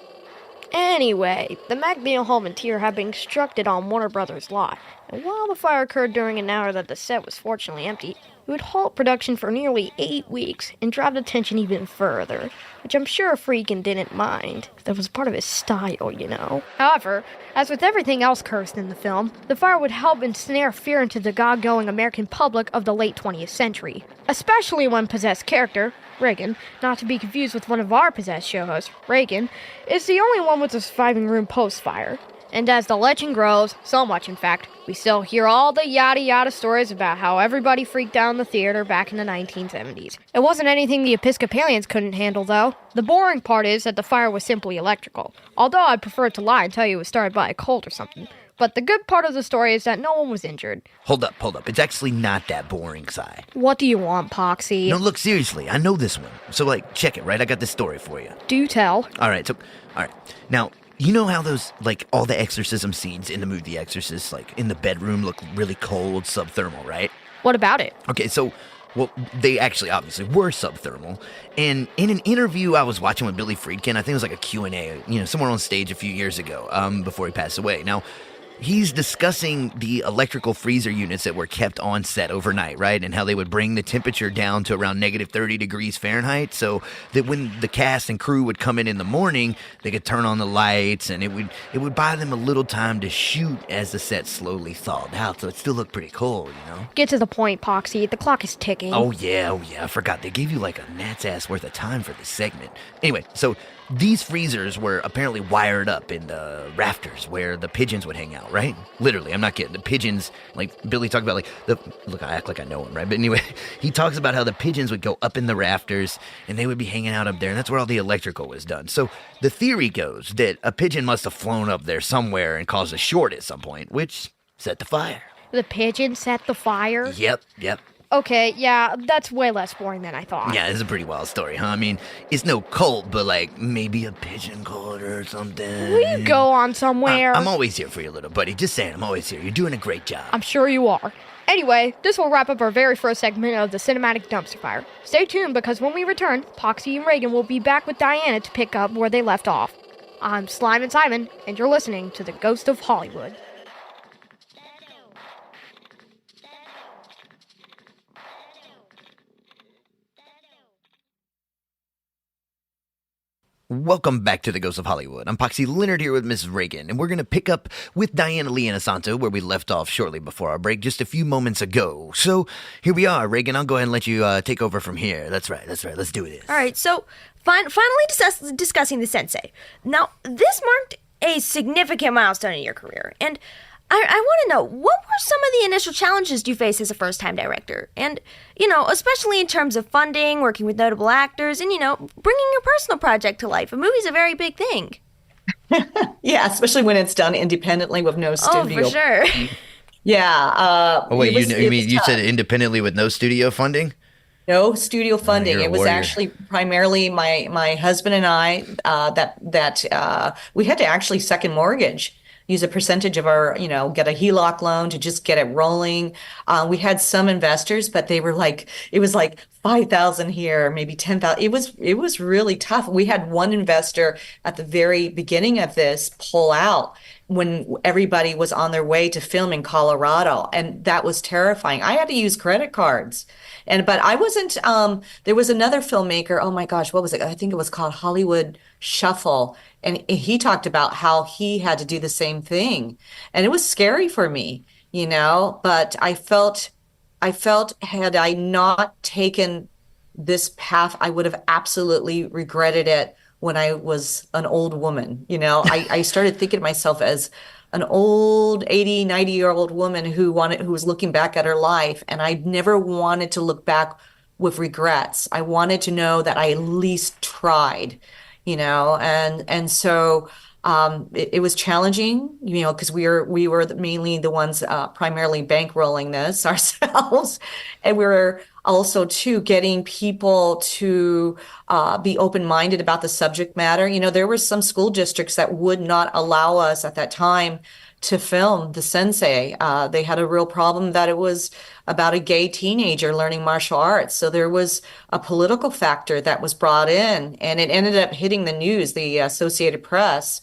Anyway, the MacBeal home and tier had been constructed on Warner Brothers' lot, and while the fire occurred during an hour that the set was fortunately empty, it would halt production for nearly 8 weeks and drive the tension even further, which I'm sure Friedkin didn't mind. That was part of his style, However, as with everything else cursed in the film, the fire would help ensnare fear into the God-going American public of the late 20th century, especially when possessed character, Ragan, not to be confused with one of our possessed show hosts, Ragan, is the only one with a surviving room post-fire. And as the legend grows, so much in fact, we still hear all the yada-yada stories about how everybody freaked out in the theater back in the 1970s. It wasn't anything the Episcopalians couldn't handle, though. The boring part is that the fire was simply electrical, although I'd prefer to lie and tell you it was started by a cult or something. But the good part of the story is that no one was injured. Hold up. It's actually not that boring, Si. What do you want, Poxy? No, look, seriously, I know this one. So, check it, right? I got this story for you. Do tell. All right. Now, you know how those, all the exorcism scenes in the movie The Exorcist, in the bedroom look really cold, subthermal, right? What about it? Okay, so, they actually obviously were subthermal. And in an interview I was watching with Billy Friedkin, I think it was like a Q&A, somewhere on stage a few years ago, before he passed away. Now, he's discussing the electrical freezer units that were kept on set overnight, right? And how they would bring the temperature down to around negative 30 degrees Fahrenheit so that when the cast and crew would come in the morning, they could turn on the lights, and it would buy them a little time to shoot as the set slowly thawed out, so it still looked pretty cold, Get to the point, Poxy. The clock is ticking. Oh yeah, I forgot. They gave you a gnat's ass worth of time for this segment. Anyway, so these freezers were apparently wired up in the rafters where the pigeons would hang out, right? Literally, I'm not kidding. The pigeons, Billy talked about, look, I act like I know him, right? But anyway, he talks about how the pigeons would go up in the rafters and they would be hanging out up there, and that's where all the electrical was done. So the theory goes that a pigeon must have flown up there somewhere and caused a short at some point, which set the fire. The pigeon set the fire? Yep. Okay, yeah, that's way less boring than I thought. Yeah, it's a pretty wild story, huh? I mean, it's no cult, but like maybe a pigeon cult or something. Will you go on somewhere? I'm always here for you, little buddy. Just saying, I'm always here. You're doing a great job. I'm sure you are. Anyway, this will wrap up our very first segment of the Cinematic Dumpster Fire. Stay tuned because when we return, Poxy and Ragan will be back with Diana to pick up where they left off. I'm Slimin Simon, and you're listening to The Ghost of Hollywood. Welcome back to The Ghost of Hollywood. I'm Poxy Leonard here with Mrs. Ragan, and we're going to pick up with Diana Lee Inosanto where we left off shortly before our break just a few moments ago. So here we are, Ragan. I'll go ahead and let you take over from here. That's right. Let's do this. All right, so finally discussing the sensei. Now, this marked a significant milestone in your career, and I want to know, what were some of the initial challenges you faced as a first-time director? And, especially in terms of funding, working with notable actors, and, bringing your personal project to life. A movie's a very big thing. Yeah, especially when it's done independently with no studio. Oh, for sure. Yeah. Oh, wait, you said independently with no studio funding? No studio funding. you're a It was warrior. actually primarily my husband and I that we had to actually second mortgage, use a percentage of our, get a HELOC loan to just get it rolling. We had some investors, but they were it was like 5,000 here, maybe 10,000. It was really tough. We had one investor at the very beginning of this pull out when everybody was on their way to film in Colorado, and that was terrifying. I had to use credit cards. But I wasn't, there was another filmmaker, oh my gosh, what was it? I think it was called Hollywood Shuffle. And he talked about how he had to do the same thing. And it was scary for me, but I felt had I not taken this path, I would have absolutely regretted it when I was an old woman. I started thinking of myself as an old 80, 90-year-old woman who was looking back at her life. And I never wanted to look back with regrets. I wanted to know that I at least tried, and so it was challenging, because we were mainly the ones primarily bankrolling this ourselves. And we were also too getting people to be open-minded about the subject matter. There were some school districts that would not allow us at that time to film the sensei. They had a real problem that it was about a gay teenager learning martial arts. So there was a political factor that was brought in, and it ended up hitting the news, the Associated Press.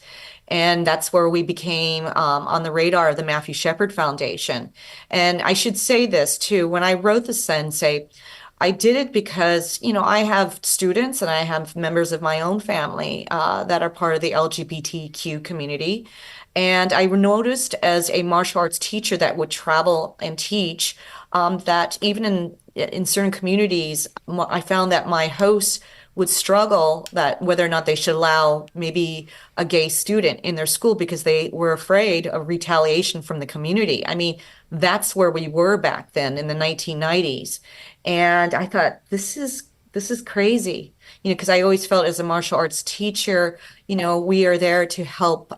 And that's where we became on the radar of the Matthew Shepard Foundation. And I should say this too, when I wrote the sensei, I did it because, I have students and I have members of my own family that are part of the LGBTQ community. And I noticed as a martial arts teacher that would travel and teach that even in certain communities, I found that my hosts would struggle that whether or not they should allow maybe a gay student in their school because they were afraid of retaliation from the community. I mean, that's where we were back then in the 1990s. And I thought, this is crazy, because I always felt as a martial arts teacher, we are there to help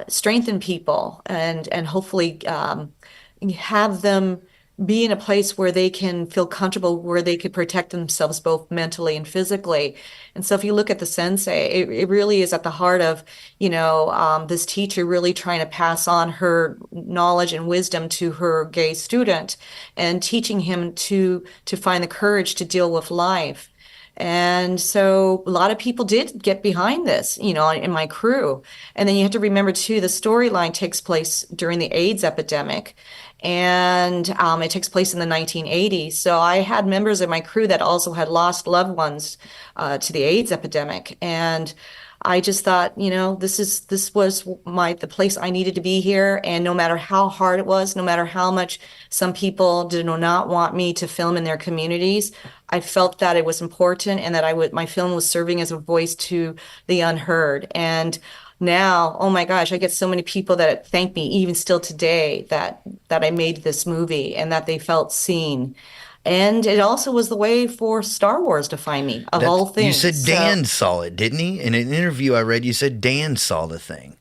strengthen people and hopefully have them be in a place where they can feel comfortable, where they could protect themselves both mentally and physically. And so if you look at the sensei, it really is at the heart of, this teacher really trying to pass on her knowledge and wisdom to her gay student and teaching him to find the courage to deal with life. And so a lot of people did get behind this, in my crew. And then you have to remember too, the storyline takes place during the AIDS epidemic. And it takes place in the 1980s. So I had members of my crew that also had lost loved ones to the AIDS epidemic. And I just thought, this was the place I needed to be here. And no matter how hard it was, no matter how much some people did not want me to film in their communities, I felt that it was important and that my film was serving as a voice to the unheard. And now, oh my gosh, I get so many people that thank me even still today that I made this movie and that they felt seen. And it also was the way for Star Wars to find me, of all things. You said Dan saw it, didn't he? In an interview I read, you said Dan saw the thing.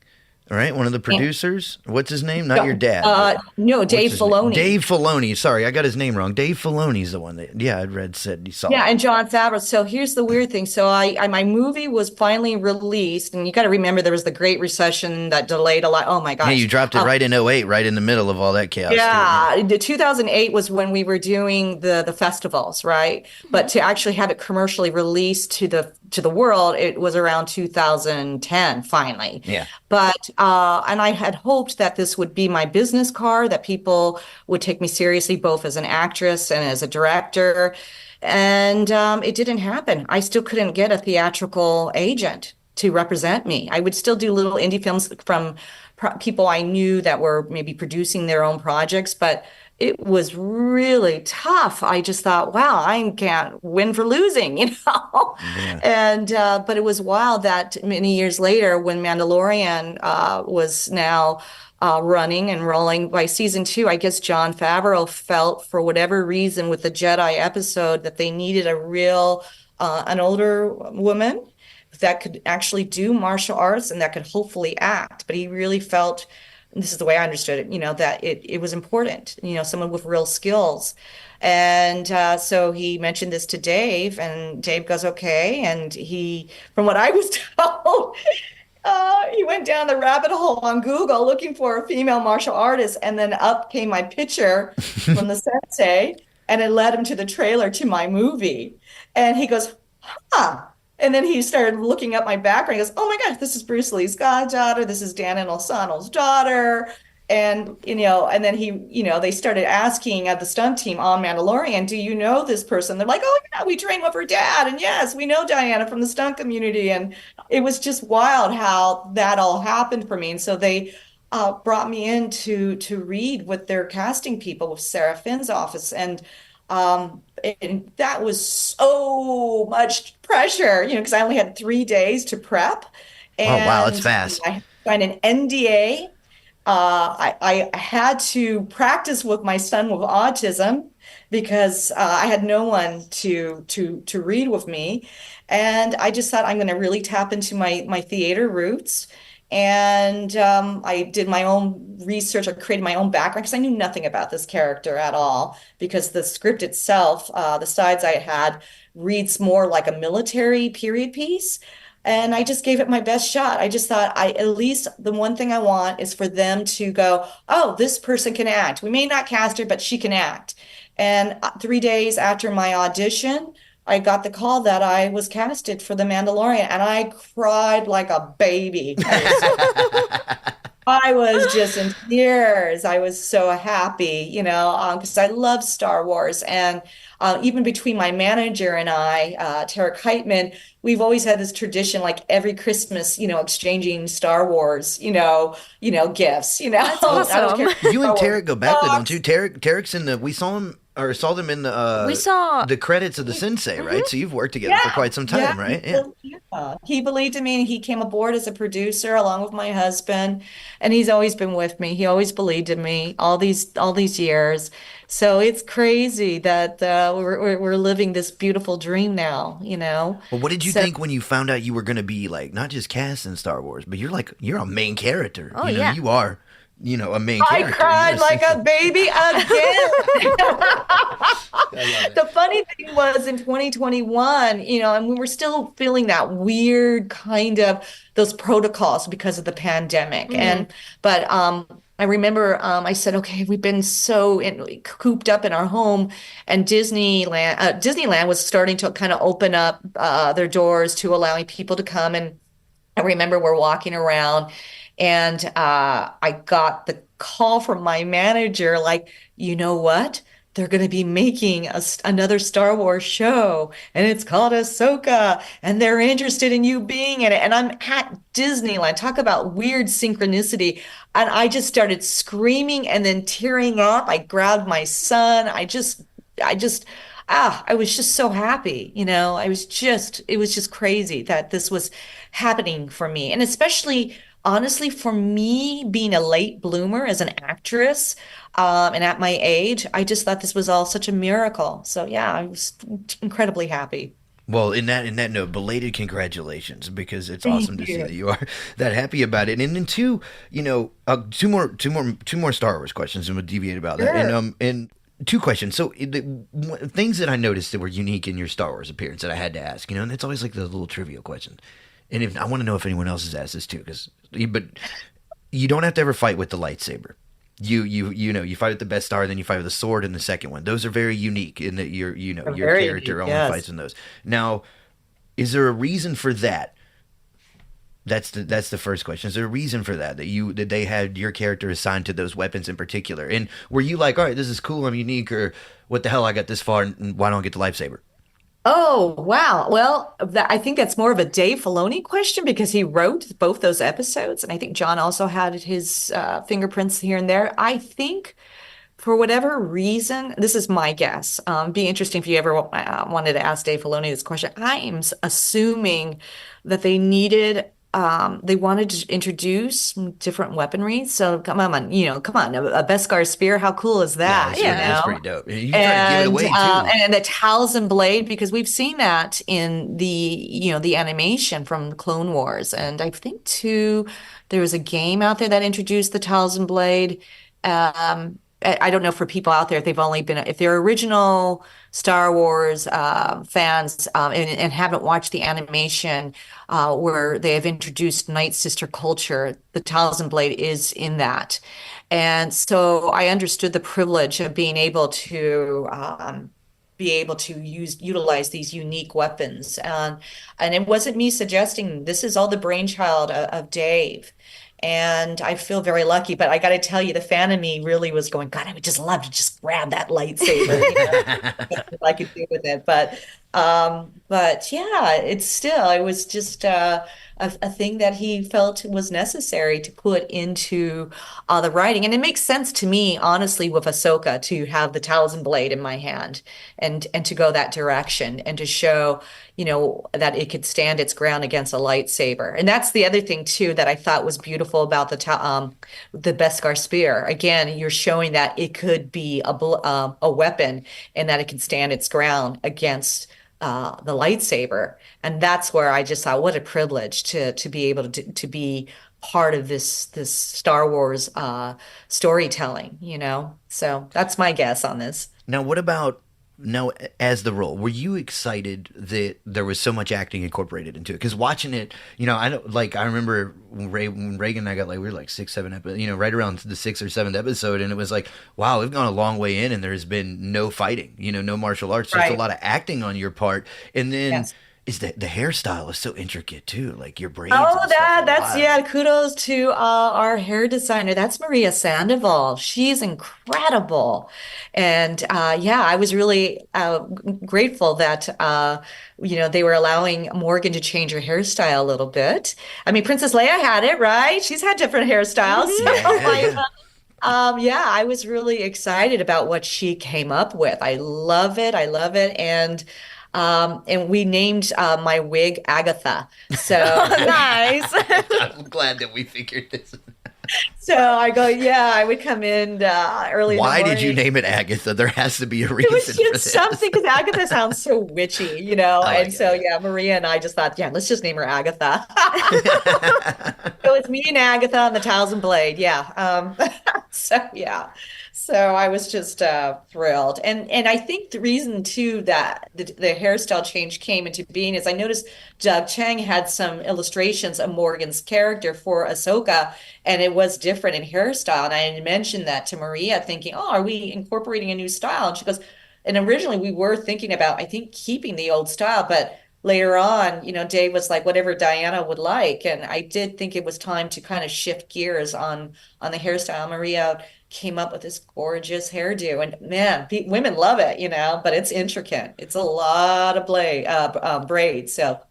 All right, one of the producers. What's his name? Not your dad. No, What's Dave his name? Filoni. Dave Filoni. Sorry, I got his name wrong. Dave Filoni's the one that, yeah, I'd read said he saw. Yeah, it. and Jon Favreau. So here's the weird thing. So my movie was finally released, and you got to remember there was the Great Recession that delayed a lot. Oh my gosh. Yeah, you dropped it right in '08, right in the middle of all that chaos. Yeah, the 2008 was when we were doing the festivals, right? But to actually have it commercially released to the world, it was around 2010 finally. Yeah. But and I had hoped that this would be my business card, that people would take me seriously both as an actress and as a director. And it didn't happen. I still couldn't get a theatrical agent to represent me. I would still do little indie films from people I knew that were maybe producing their own projects, but it was really tough. I just thought, wow, I can't win for losing, Yeah. And but it was wild that many years later, when Mandalorian was now running and rolling by season 2, I guess Jon Favreau felt, for whatever reason, with the Jedi episode, that they needed a real an older woman that could actually do martial arts and that could hopefully act. But he really felt, and this is the way I understood it, that it was important, someone with real skills. And so he mentioned this to Dave, and Dave goes, okay. And he, from what I was told, he went down the rabbit hole on Google looking for a female martial artist, and then up came my picture from the sensei, and it led him to the trailer to my movie. And he goes, huh. And then he started looking up my background. He goes, oh my gosh, this is Bruce Lee's goddaughter. This is Diana Lee Inosanto's daughter. And, and then they started asking at the stunt team on Mandalorian, do you know this person? They're like, oh yeah, we trained with her dad. And yes, we know Diana from the stunt community. And it was just wild how that all happened for me. And so they brought me in to read with their casting people, with Sarah Finn's office. And that was so much pressure, because I only had 3 days to prep. And oh, wow, that's fast. I signed an NDA. I had to practice with my son with autism because I had no one to read with me. And I just thought, I'm going to really tap into my theater roots. And I did my own research. I created my own background because I knew nothing about this character at all, because the script itself, the sides I had, reads more like a military period piece. And I just gave it my best shot. I just thought, at least the one thing I want is for them to go, oh, this person can act. We may not cast her, but she can act. And 3 days after my audition, I got the call that I was casted for The Mandalorian, and I cried like a baby. I was just in tears. I was so happy, because I love Star Wars. And even between my manager and I, Tarek Heitman, we've always had this tradition, like every Christmas, exchanging Star Wars, gifts, That's awesome. You and Tarek go back there, don't you? Tarek's in we saw them in the credits of the Sensei, right? So you've worked together for quite some time, right? Yeah. He believed in me, and he came aboard as a producer along with my husband, and he's always been with me. He always believed in me all these years. So it's crazy that we're living this beautiful dream now, Well, what did you think when you found out you were going to be like not just cast in Star Wars, but you're a main character? Oh, yeah. You are. A main character. I cried like a baby again. The funny thing was, in 2021, and we were still feeling that weird kind of those protocols because of the pandemic. But I remember I said, okay, we've been so cooped up in our home, and Disneyland was starting to kind of open up their doors to allowing people to come. And I remember we're walking around, and I got the call from my manager, like, you know what? They're going to be making another Star Wars show, and it's called Ahsoka, and they're interested in you being in it. And I'm at Disneyland. Talk about weird synchronicity. And I just started screaming and then tearing up. I grabbed my son. I was just so happy. It was just crazy that this was happening for me. And especially, honestly, for me being a late bloomer as an actress, and at my age, I just thought this was all such a miracle. So yeah, I was incredibly happy. Well, in that note, belated congratulations, because it's Thank awesome to see you. that you are that happy about it. And then two, two more Star Wars questions, and we'll deviate about that. Sure. And two questions. So things that I noticed that were unique in your Star Wars appearance that I had to ask, and it's always like the little trivial question. And if I want to know if anyone else has asked this too, but you don't have to ever fight with the lightsaber. You fight with the best star, then you fight with the sword in the second one. Those are very unique in that your Very character unique, only yes. fights in those. Now, is there a reason for that? That's the first question. Is there a reason for that that they had your character assigned to those weapons in particular? And were you like, all right, this is cool, I'm unique, or what the hell, I got this far, and why don't I get the lightsaber? Oh, wow. Well, I think that's more of a Dave Filoni question because he wrote both those episodes. And I think John also had his fingerprints here and there. I think for whatever reason, this is my guess. Be interesting if you ever wanted to ask Dave Filoni this question. I am assuming that they wanted to introduce some different weaponry. So come on, a Beskar spear. How cool is that? That's pretty dope. You try to give it away too. And the Talzin blade, because we've seen that in the animation from Clone Wars, and I think too there was a game out there that introduced the Talzin blade. I don't know for people out there if they're original Star Wars fans and haven't watched the animation where they have introduced Night Sister culture, the Talzin blade is in that. And so I understood the privilege of being able to utilize these unique weapons. And it wasn't me suggesting this is all the brainchild of Dave. And I feel very lucky, but I got to tell you, the fan of me really was going, God, I would just love to just grab that lightsaber, if I could do with it. But yeah, it was just a thing that he felt was necessary to put into the writing. And it makes sense to me, honestly, with Ahsoka to have the Talzin blade in my hand and to go that direction and to show, that it could stand its ground against a lightsaber. And that's the other thing too that I thought was beautiful about the Beskar spear. Again, you're showing that it could be a weapon and that it can stand its ground against the lightsaber. And that's where I just thought, what a privilege to be able to be part of this Star Wars storytelling, So that's my guess on this. Now, as the role, were you excited that there was so much acting incorporated into it? Because watching it, I remember when Ragan and I got we were 6, 7 episodes, right around the 6th or 7th episode, and it was like, wow, we've gone a long way in, and there's been no fighting, no martial arts, just a lot of acting on your part, and then. Yes. Is that the hairstyle is so intricate too, like your braids. Oh, kudos to our hair designer. That's Maria Sandoval. She's incredible. And I was really grateful that they were allowing Morgan to change her hairstyle a little bit. I mean, Princess Leia had it, right? She's had different hairstyles. I was really excited about what she came up with. I love it. And we named my wig Agatha. So nice. I'm glad that we figured this. So I go, I would come in early in the morning. Why did you name it Agatha? There has to be a reason. It was for just this. something because Agatha sounds so witchy, Maria and I just thought, let's just name her Agatha. So it's me and Agatha on the Talzin blade. So I was just thrilled. And I think the reason, too, that the hairstyle change came into being is I noticed Doug Chang had some illustrations of Morgan's character for Ahsoka, and it was different in hairstyle. And I mentioned that to Maria, thinking, are we incorporating a new style? And she goes, and originally we were thinking about, I think, keeping the old style, but later on, Dave was like, whatever Diana would like. And I did think it was time to kind of shift gears on the hairstyle. Maria came up with this gorgeous hairdo, and man, women love it, but it's intricate. It's a lot of braids. So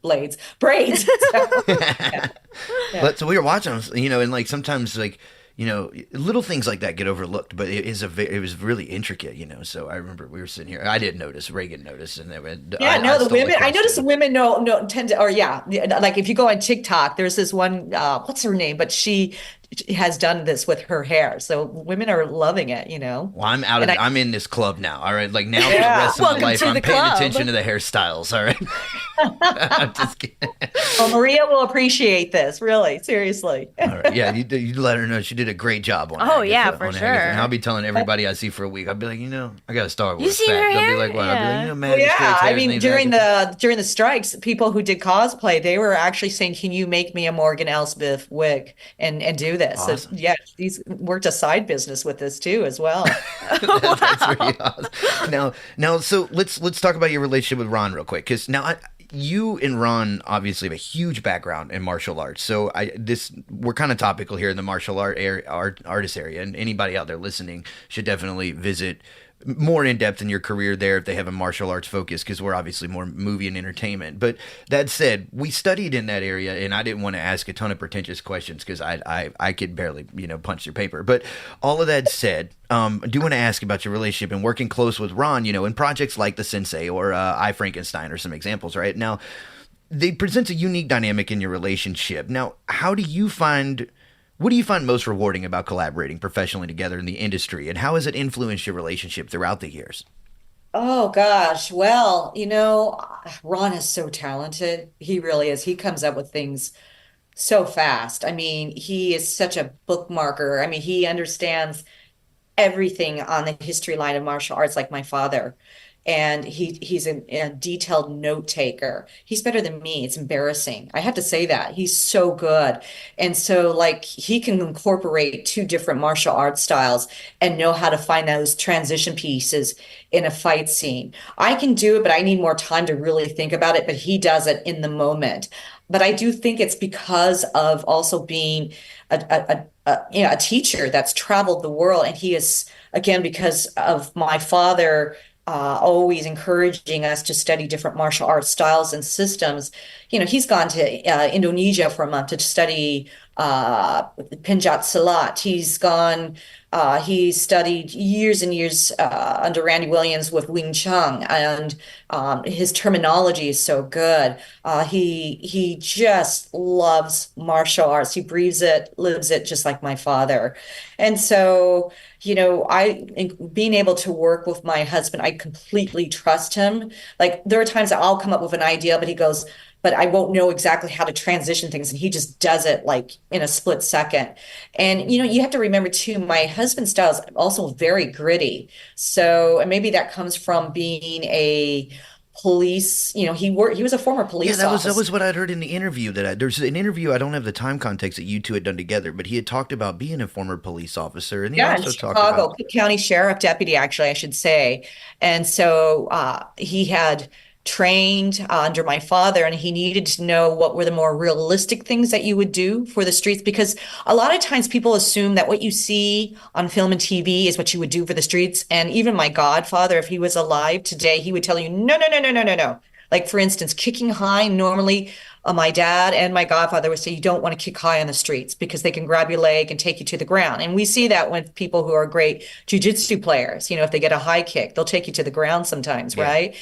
So we were watching, and sometimes little things like that get overlooked, but it was really intricate, So I remember we were sitting here. I didn't notice. Reagan noticed, and the women. I noticed the women tend to, like if you go on TikTok, there's this one. What's her name? But she has done this with her hair. So women are loving it, you know. Well, I'm out of. I'm in this club now. All right, like now for the Yeah. rest of my Welcome life, to I'm the paying club. attention to the hairstyles. All right. I'm just kidding. Well, Maria will appreciate this, really, seriously. All right. Yeah, you let her know she did a great job on. Oh, Haggis, yeah, on for Haggis. sure. And I'll be telling everybody I see for a week. I'll be like, I got a Star Wars seen fact. her They'll hair? be like, what? I'll be like, Yeah. Magistrate's Yeah, I hair's mean, named during Haggis. the strikes, people who did cosplay, they were actually saying, "Can you make me a Morgan Elsbeth wig and do this?" So Awesome. yeah, he's worked a side business with this too, as well. That's really awesome. Now, so let's talk about your relationship with Ron real quick, because you and Ron obviously have a huge background in martial arts. So we're kind of topical here in the martial artist area, and anybody out there listening should definitely visit more in depth in your career there if they have a martial arts focus, because we're obviously more movie and entertainment. But that said, we studied in that area, and I didn't want to ask a ton of pretentious questions because I could barely punch through paper. But all of that said, I do want to ask about your relationship and working close with Ron, in projects like The Sensei or I, Frankenstein are some examples, right? Now, they present a unique dynamic in your relationship. Now, what do you find most rewarding about collaborating professionally together in the industry, and how has it influenced your relationship throughout the years? Oh gosh, well, Ron is so talented. He really is. He comes up with things so fast. I mean, he is such a bookmarker. I mean, he understands everything on the history line of martial arts like my father. And he's a detailed note taker. He's better than me. It's embarrassing. I have to say that. He's so good. And so like he can incorporate two different martial arts styles and know how to find those transition pieces in a fight scene. I can do it, but I need more time to really think about it, but he does it in the moment. But I do think it's because of also being a teacher that's traveled the world. And he is, again, because of my father always encouraging us to study different martial arts styles and systems. He's gone to Indonesia for a month to study Penjat Silat. He studied years and years under Randy Williams with Wing Chun, and his terminology is so good. He just loves martial arts. He breathes it, lives it, just like my father. And so, being able to work with my husband, I completely trust him. Like there are times that I'll come up with an idea, but he goes, but I won't know exactly how to transition things. And he just does it like in a split second. And, you have to remember too, my husband's style is also very gritty. So, and maybe that comes from being a police, he was a former police officer. That was what I'd heard in the interview. There's an interview, I don't have the time context that you two had done together, but he had talked about being a former police officer. And he Yeah, also in talked Chicago, about Cook County Sheriff Deputy, actually, I should say. And so he had trained under my father, and he needed to know what were the more realistic things that you would do for the streets, because a lot of times people assume that what you see on film and TV is what you would do for the streets. And even my godfather, if he was alive today, he would tell you, no, no, no, no, no, no, no. Like, for instance, kicking high, normally my dad and my godfather would say you don't want to kick high on the streets because they can grab your leg and take you to the ground. And we see that with people who are great jujitsu players. If they get a high kick, they'll take you to the ground sometimes, Yeah. right?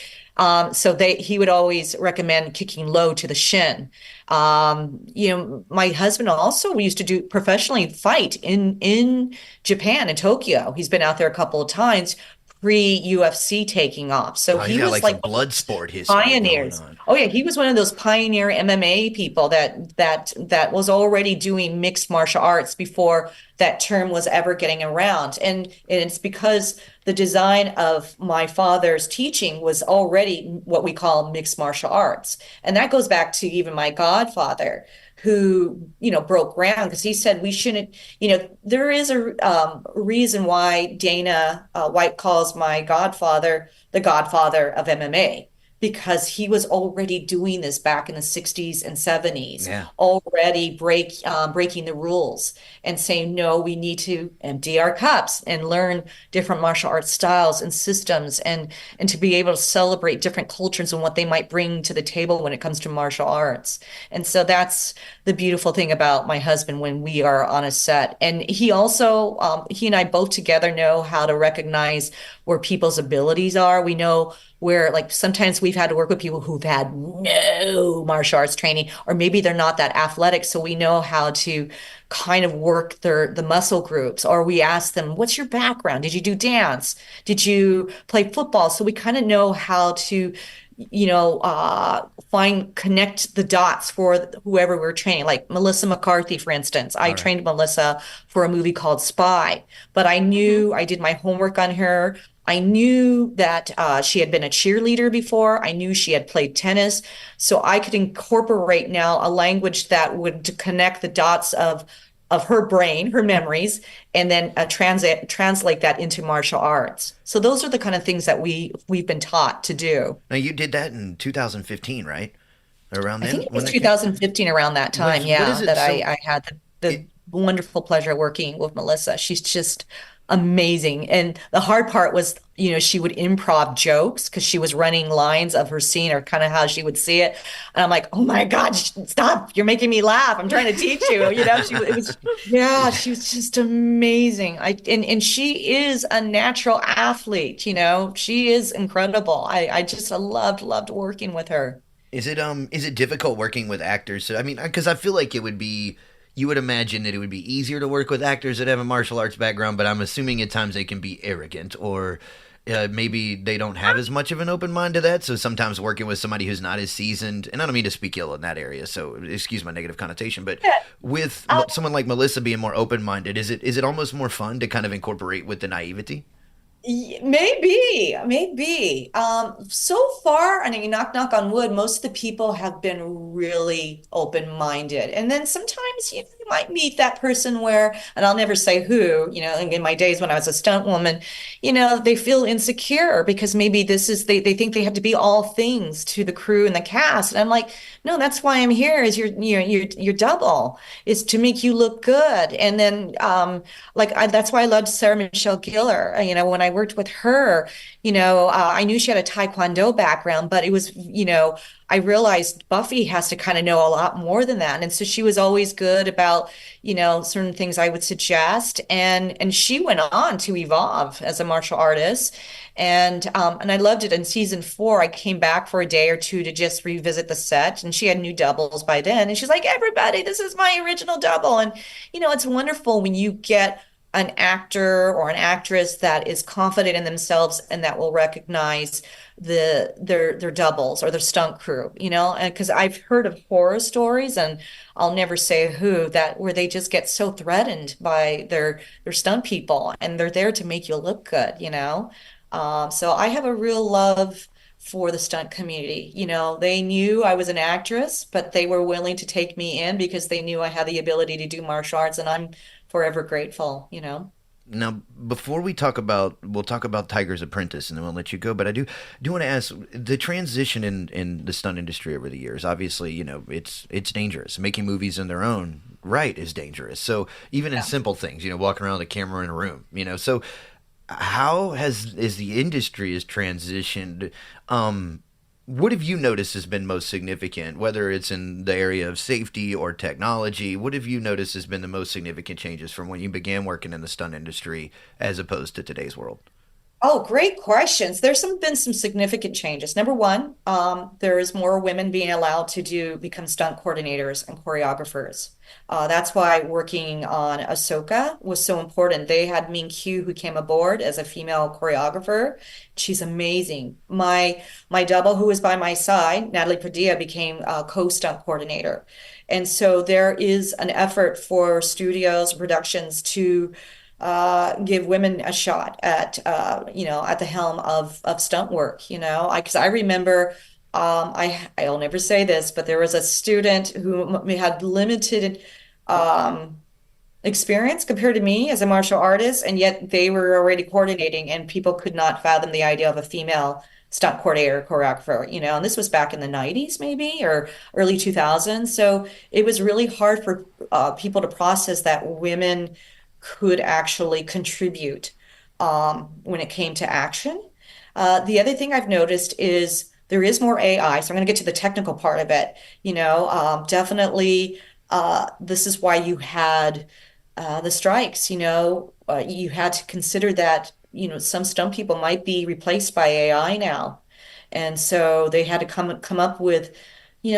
So he would always recommend kicking low to the shin. My husband also used to do professionally fight in Japan, in Tokyo. He's been out there a couple of times pre-UFC taking off. So he's he got was like like some blood sport history pioneers. going on. Oh yeah, he was one of those pioneer MMA people that was already doing mixed martial arts before that term was ever getting around. And it's because the design of my father's teaching was already what we call mixed martial arts. And that goes back to even my godfather, who, broke ground because he said we shouldn't, there is a reason why Dana White calls my godfather the godfather of MMA, because he was already doing this back in the 60s and 70s, Yeah. already breaking the rules and saying, no, we need to empty our cups and learn different martial arts styles and systems, and to be able to celebrate different cultures and what they might bring to the table when it comes to martial arts. And so that's the beautiful thing about my husband when we are on a set. And he also, he and I both together know how to recognize where people's abilities are. We know where, like, sometimes we've had to work with people who've had no martial arts training, or maybe they're not that athletic. So we know how to kind of work the muscle groups, or we ask them, what's your background? Did you do dance? Did you play football? So we kind of know how to connect the dots for whoever we're training. Like Melissa McCarthy, for instance. I trained Melissa for a movie called Spy, but I knew I did my homework on her. I knew that she had been a cheerleader before. I knew she had played tennis. So I could incorporate now a language that would connect the dots of her brain, her memories, and then translate that into martial arts. So those are the kind of things that we've been taught to do. Now, you did that in 2015, right? Around I then? think it was 2015 around that time, What is it? that So I had the wonderful pleasure working with Melissa. She's just amazing. And the hard part was, she would improv jokes because she was running lines of her scene, or kind of how she would see it. And I'm like, oh my God, stop. You're making me laugh. I'm trying to teach you. She was just amazing. And she is a natural athlete, she is incredible. I loved working with her. is it difficult working with actors? So, I mean, because I feel like it would be. You would imagine that it would be easier to work with actors that have a martial arts background, but I'm assuming at times they can be arrogant, or maybe they don't have as much of an open mind to that. So sometimes working with somebody who's not as seasoned, and I don't mean to speak ill in that area, so excuse my negative connotation, but with someone like Melissa being more open-minded, is it almost more fun to kind of incorporate with the naivety? Maybe. So far, I mean, knock on wood, most of the people have been really open-minded. And then sometimes you might meet that person where, and I'll never say who, in my days when I was a stunt woman, they feel insecure because maybe they think they have to be all things to the crew and the cast. And I'm like, no, that's why I'm here, is your double, is to make you look good. And then, that's why I loved Sarah Michelle Gellar. When I worked with her, I knew she had a Taekwondo background, but it was, I realized Buffy has to kind of know a lot more than that. And so she was always good about, certain things I would suggest. And she went on to evolve as a martial artist. And I loved it. In season 4, I came back for a day or two to just revisit the set, and she had new doubles by then. And she's like, everybody, this is my original double. And, it's wonderful when you get an actor or an actress that is confident in themselves and that will recognize their doubles or their stunt crew, and because I've heard of horror stories, and I'll never say who, that where they just get so threatened by their stunt people, and they're there to make you look good. So I have a real love for the stunt community. They knew I was an actress, but they were willing to take me in because they knew I had the ability to do martial arts, and I'm forever grateful. Now, before we'll talk about Tiger's Apprentice, and then we'll let you go. But I do want to ask, the transition in the stunt industry over the years. Obviously, it's dangerous. Making movies in their own right is dangerous. So even in simple things, walking around with a camera in a room, So how has the industry has transitioned? What have you noticed has been most significant, whether it's in the area of safety or technology? What have you noticed has been the most significant changes from when you began working in the stunt industry as opposed to today's world? Oh, great questions. Been some significant changes. Number one, there is more women being allowed to become stunt coordinators and choreographers. That's why working on Ahsoka was so important. They had Min Q, who came aboard as a female choreographer. She's amazing. My double, who was by my side, Natalie Padilla, became a co-stunt coordinator. And so there is an effort for studios and productions to give women a shot at at the helm of stunt work. Because I remember, I'll never say this, but there was a student who had limited experience compared to me as a martial artist, and yet they were already coordinating, and people could not fathom the idea of a female stunt coordinator, choreographer. And this was back in the 90s maybe, or early 2000s. So it was really hard for people to process that women could actually contribute when it came to action. The other thing I've noticed is there is more AI. So I'm going to get to the technical part of it. Definitely, this is why you had the strikes. You had to consider that some stunt people might be replaced by AI now. And so they had to come up with,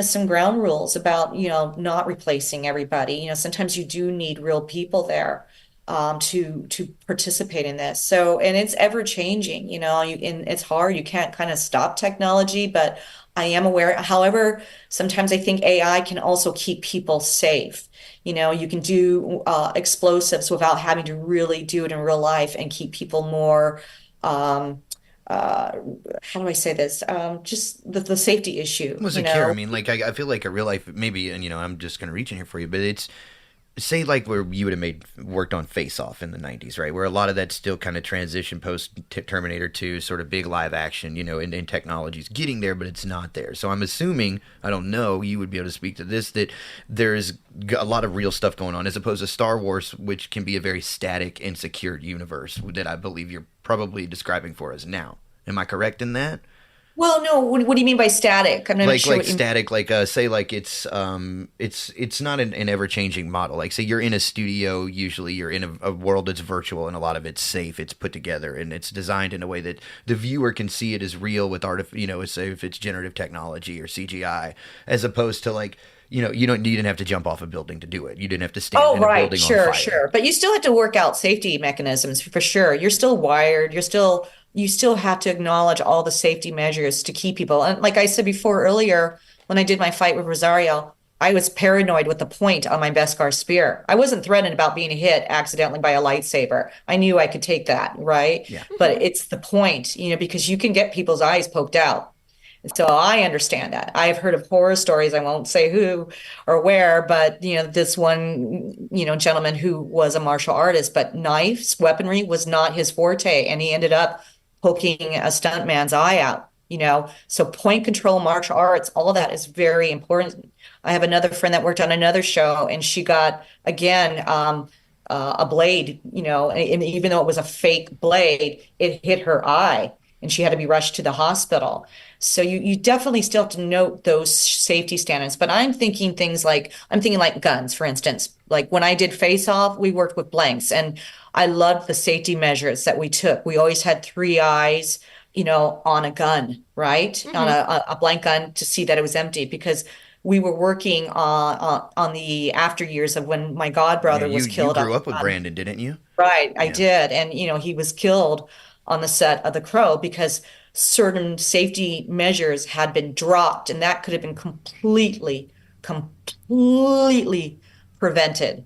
some ground rules about, not replacing everybody. Sometimes you do need real people there to participate in this. So, and it's ever changing, and it's hard. You can't kind of stop technology, but I am aware. However, sometimes I think AI can also keep people safe. You can do explosives without having to really do it in real life and keep people more, how do I say this? Just the safety issue, Was secure. I mean, like I feel like a real life maybe, and I'm just gonna reach in here for you, but it's say like where you would have worked on Face Off in the 90s, right? Where a lot of that still kind of transition post Terminator 2, sort of big live action, and technology's getting there, but it's not there. So I'm assuming, I don't know, you would be able to speak to this, that there's a lot of real stuff going on as opposed to Star Wars, which can be a very static and secured universe that I believe you're probably describing for us now. Am I correct in that? Well, no. What do you mean by static? I'm not sure. Like static, like say like it's not an ever changing model. Like say you're in a studio, usually you're in a world that's virtual and a lot of it's safe, it's put together and it's designed in a way that the viewer can see it as real with say if it's generative technology or CGI, as opposed to like. You didn't have to jump off a building to do it. You didn't have to stand in a building on fire. Sure. But you still have to work out safety mechanisms for sure. You're still wired. You still have to acknowledge all the safety measures to keep people. And like I said before earlier, when I did my fight with Rosario, I was paranoid with the point on my Beskar spear. I wasn't threatened about being hit accidentally by a lightsaber. I knew I could take that, right? Yeah. But it's the point, because you can get people's eyes poked out. So I understand that. I've heard of horror stories. I won't say who or where, but this one, gentleman who was a martial artist, but knives, weaponry was not his forte, and he ended up poking a stuntman's eye out. So point control, martial arts, all that is very important. I have another friend that worked on another show, and she got again a blade. And even though it was a fake blade, it hit her eye, and she had to be rushed to the hospital. So you definitely still have to note those safety standards. But I'm thinking like guns, for instance. Like when I did Face Off, we worked with blanks, and I loved the safety measures that we took. We always had 3 eyes, on a gun, right? Mm-hmm. On a blank gun to see that it was empty, because we were working on the after years of when my godbrother was killed. You grew up with Brandon, didn't you? Right, I did. And, he was killed on the set of The Crow because certain safety measures had been dropped, and that could have been completely prevented.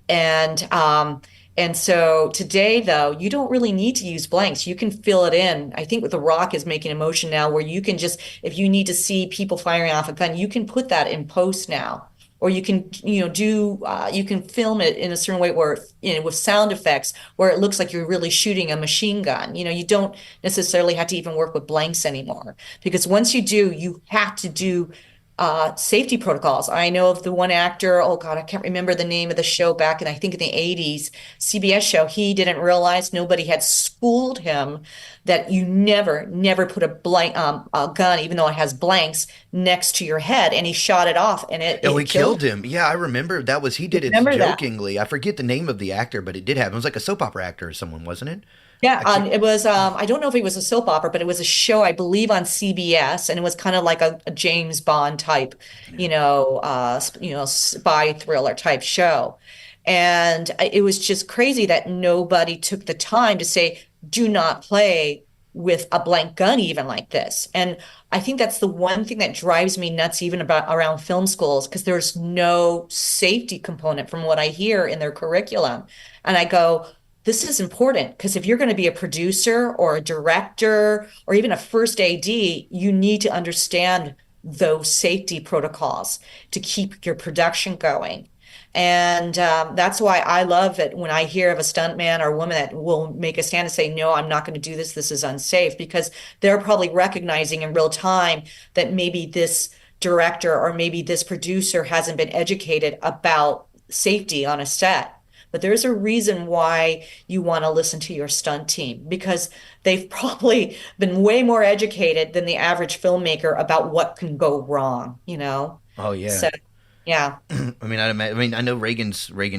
And so today, though, you don't really need to use blanks. You can fill it in. I think The Rock is making a motion now where you can just, if you need to see people firing off a gun, you can put that in post now. Or you can, you can film it in a certain way where, with sound effects, where it looks like you're really shooting a machine gun. You don't necessarily have to even work with blanks anymore, because once you do, you have to do safety protocols. I know of the one actor, oh God, I can't remember the name of the show back in, I think in the 80s, CBS show. He didn't realize, nobody had schooled him, that you never put a gun, even though it has blanks, next to your head, and he shot it off, and it killed him. Yeah, I remember that he did it jokingly. I forget the name of the actor, but it did happen. It was like a soap opera actor or someone, wasn't it? Yeah, it was, I don't know if it was a soap opera, but it was a show, I believe, on CBS, and it was kind of like a James Bond type, spy thriller type show. And it was just crazy that nobody took the time to say, do not play with a blank gun even like this. And I think that's the one thing that drives me nuts even around film schools, because there's no safety component from what I hear in their curriculum. And I go, this is important, because if you're going to be a producer or a director or even a first AD, you need to understand those safety protocols to keep your production going. And that's why I love it when I hear of a stuntman or woman that will make a stand and say, no, I'm not going to do this. This is unsafe, because they're probably recognizing in real time that maybe this director or maybe this producer hasn't been educated about safety on a set. But there's a reason why you want to listen to your stunt team, because they've probably been way more educated than the average filmmaker about what can go wrong, Oh, yeah. So, Yeah. I mean, I know Reagan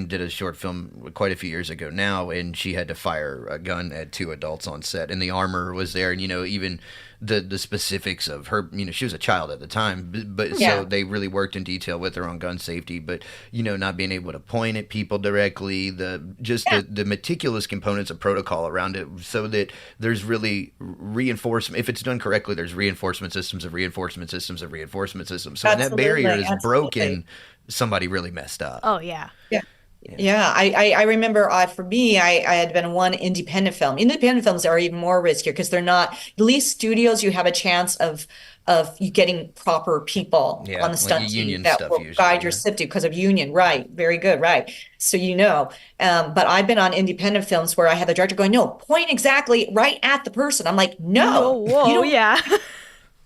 did a short film quite a few years ago now, and she had to fire a gun at two adults on set, and the armor was there, and even the specifics of her. She was a child at the time, but Yeah. so they really worked in detail with her on gun safety, but not being able to point at people directly, the meticulous components of protocol around it, so that there's really reinforcement. If it's done correctly, there's reinforcement systems of reinforcement systems of reinforcement systems. So when that barrier is broken, somebody really messed up. Oh, yeah. Yeah. Yeah, I remember for me, I had been one independent film. Independent films are even more riskier because they're not, at least studios, you have a chance of you getting proper people on the stunt team that will guide your safety because of union. Right. Very good. Right. So, but I've been on independent films where I had the director going, no, point exactly right at the person. I'm like, no, whoa, yeah.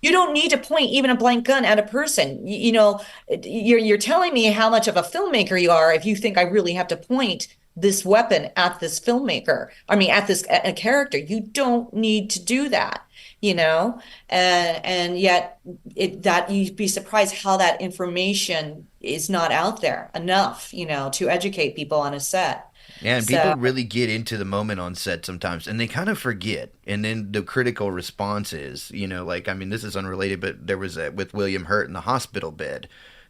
You don't need to point even a blank gun at a person. You're telling me how much of a filmmaker you are if you think I really have to point this weapon at this filmmaker. I mean, at this a character. You don't need to do that, and yet that you'd be surprised how that information is not out there enough, to educate people on a set. Yeah, and people really get into the moment on set sometimes, and they kind of forget. And then the critical response is, this is unrelated, but there was with William Hurt in the hospital bed,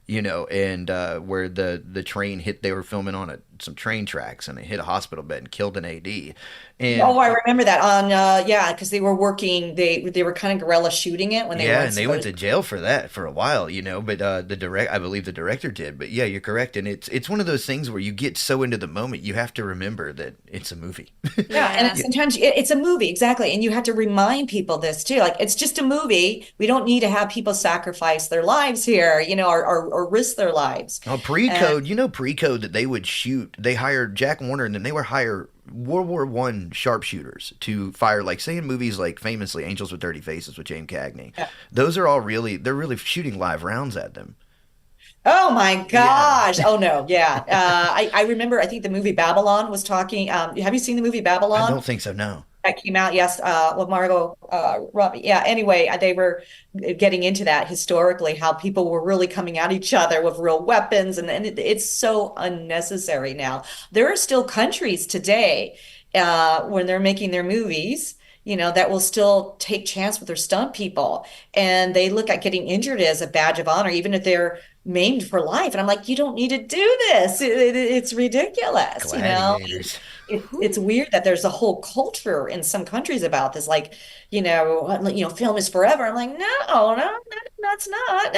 and where the train hit. They were filming on some train tracks, and it hit a hospital bed and killed an AD. And I remember that on because they were working. They were kind of guerrilla shooting it when they and they went to jail for that for a while, But I believe the director did. But yeah, you're correct, and it's one of those things where you get so into the moment, you have to remember that it's a movie. Yeah, and sometimes it's a movie, exactly, and you have to remind people this too. Like, it's just a movie. We don't need to have people sacrifice their lives here, or risk their lives. Oh, pre-code, pre-code that they would shoot. They hired Jack Warner, and then they would hire World War I sharpshooters to fire, like, say in movies like famously Angels with Dirty Faces with James Cagney. Yeah. Those are all they're really shooting live rounds at them. Oh my gosh. Yeah. Oh no. Yeah. I remember, I think the movie Babylon was talking. Have you seen the movie Babylon? I don't think so, no. That came out, yes, with Margot Robbie. Yeah, anyway, they were getting into that historically, how people were really coming at each other with real weapons, and it's so unnecessary now. There are still countries today when they're making their movies, that will still take chance with their stunt people, and they look at getting injured as a badge of honor, even if they're maimed for life. And I'm like, you don't need to do this. It's ridiculous, Gladiators. It's weird that there's a whole culture in some countries about this, like, film is forever. I'm like, no, that's not.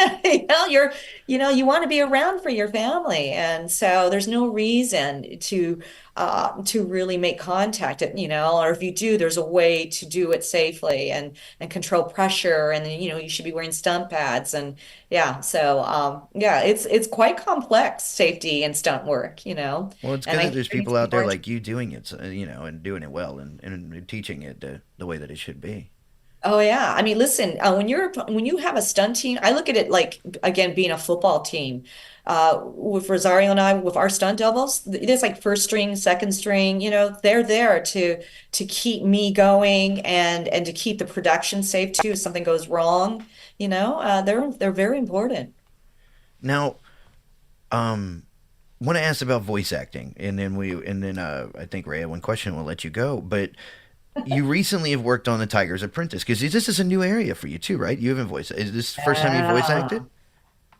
You want to be around for your family, and so there's no reason to really make contact. Or if you do, there's a way to do it safely and control pressure, and then you should be wearing stunt pads, and it's quite complex, safety and stunt work. Well, it's good that there's people out there like you doing it, and doing it well, and teaching it the way that it should be. Oh yeah, I mean, listen, when you have a stunt team, I look at it like, again, being a football team. With Rosario and I, with our stunt doubles, there's like first string, second string. They're there to keep me going and to keep the production safe too. If something goes wrong, they're very important. Now, want to ask about voice acting, and then I think Ray had one question. We'll let you go, but. You recently have worked on The Tiger's Apprentice, because this is a new area for you too, right? You haven't voiced. Is this the first time you voice acted?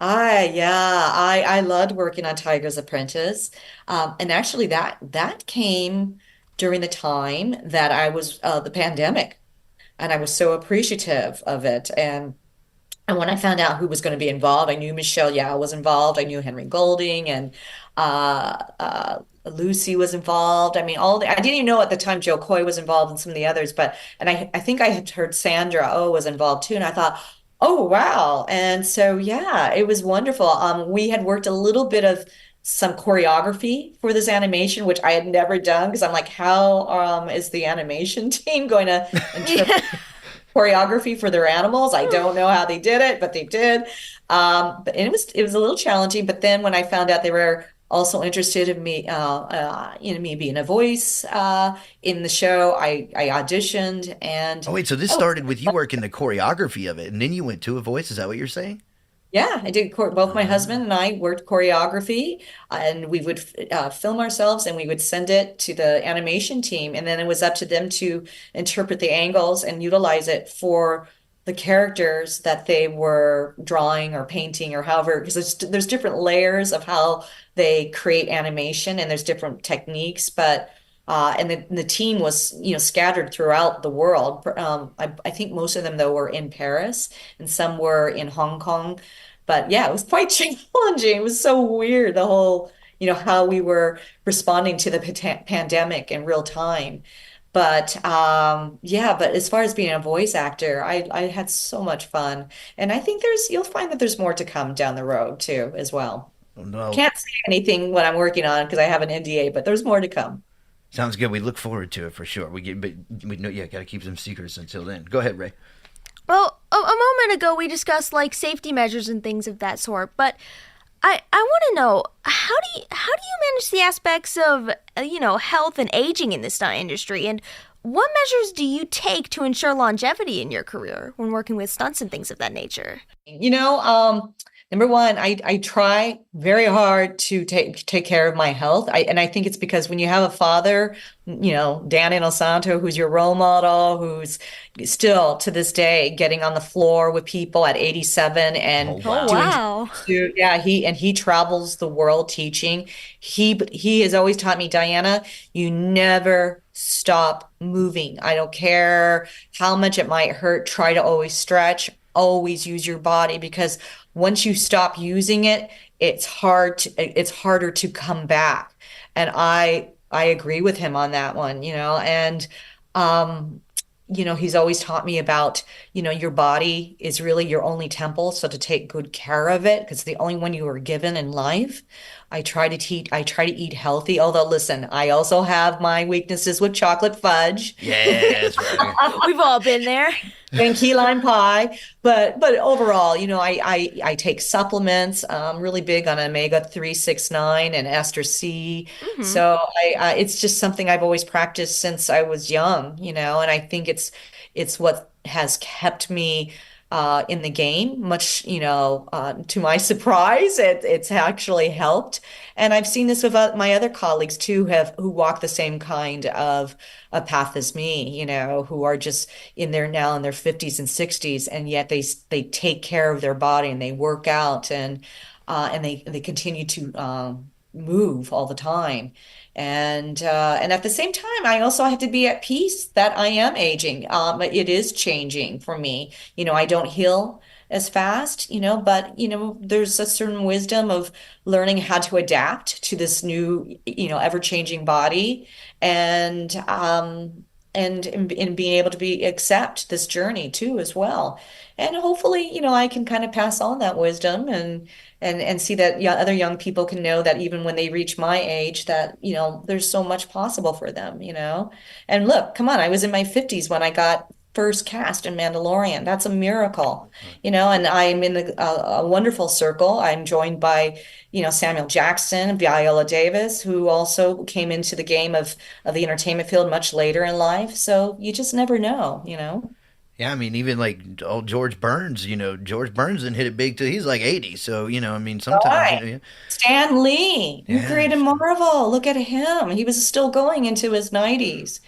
I loved working on Tiger's Apprentice, and actually that came during the time that I was the pandemic, and I was so appreciative of it. And when I found out who was going to be involved, I knew Michelle Yao was involved. I knew Henry Golding, and Lucy was involved. I mean, I didn't even know at the time Joe Coy was involved and some of the others, and I think I had heard Sandra Oh was involved too. And I thought, oh, wow. And so, yeah, it was wonderful. We had worked a little bit of some choreography for this animation, which I had never done, because I'm like, how is the animation team going to interpret choreography for their animals? I don't know how they did it, but they did. But it was a little challenging. But then when I found out they were also interested in me, me being a voice in the show, I auditioned. And wait, so this started with you working the choreography of it, and then you went to a voice. Is that what you're saying? Yeah, I did. Both my husband and I worked choreography, and we would film ourselves and we would send it to the animation team. And then it was up to them to interpret the angles and utilize it for the characters that they were drawing or painting or however, because there's different layers of how they create animation and there's different techniques. But and the team was, scattered throughout the world. I think most of them though were in Paris and some were in Hong Kong. But yeah, it was quite challenging. It was so weird, the whole, how we were responding to the pandemic in real time. But yeah, but as far as being a voice actor, I had so much fun. And I think you'll find that there's more to come down the road too, as well. No, Can't say anything what I'm working on because I have an NDA, but there's more to come. sounds good. We look forward to it for sure. But we know, yeah, got to keep some secrets until then. Go ahead, Ray. Well, a moment ago we discussed like safety measures and things of that sort, but I want to know how do you manage the aspects of health and aging in the stunt industry, and what measures do you take to ensure longevity in your career when working with stunts and things of that nature? Number one, I try very hard to take care of my health. And I think it's because when you have a father, Diana Inosanto, who's your role model, who's still to this day getting on the floor with people at 87 and Oh, wow. Oh, wow. yeah, he travels the world teaching. He has always taught me, Diana, you never stop moving. I don't care how much it might hurt. Try to always stretch, always use your body, because once you stop using it, it's harder to come back. And I agree with him on that one, and he's always taught me about, your body is really your only temple, so to take good care of it because it's the only one you were given in life. I try to eat healthy, although listen, I also have my weaknesses with chocolate fudge Yes, right. We've all been there. and key lime pie. But overall, I take supplements. I'm really big on omega-3, 6, 9 and ester C. So it's just something I've always practiced since I was young, and I think it's what has kept me in the game, much, to my surprise, it's actually helped. And I've seen this with my other colleagues too, who walk the same kind of a path as me, who are just now in their 50s and 60s, and yet they take care of their body and they work out and they continue to move all the time. And at the same time, I also have to be at peace that I am aging. It is changing for me. I don't heal as fast, but there's a certain wisdom of learning how to adapt to this new, ever-changing body, and being able to accept this journey too as well. And hopefully, I can kind of pass on that wisdom and see that other young people can know that even when they reach my age, that, there's so much possible for them, And look, come on, I was in my 50s when I got first cast in Mandalorian. That's a miracle, and I'm in a wonderful circle. I'm joined by, Samuel Jackson, Viola Davis, who also came into the game of the entertainment field much later in life. So you just never know. Yeah, I mean, even like old George Burns, George Burns didn't hit it big till he's like 80. So, I mean, sometimes, Right. Stan Lee, who yeah. created Marvel. Look at him. He was still going into his 90s,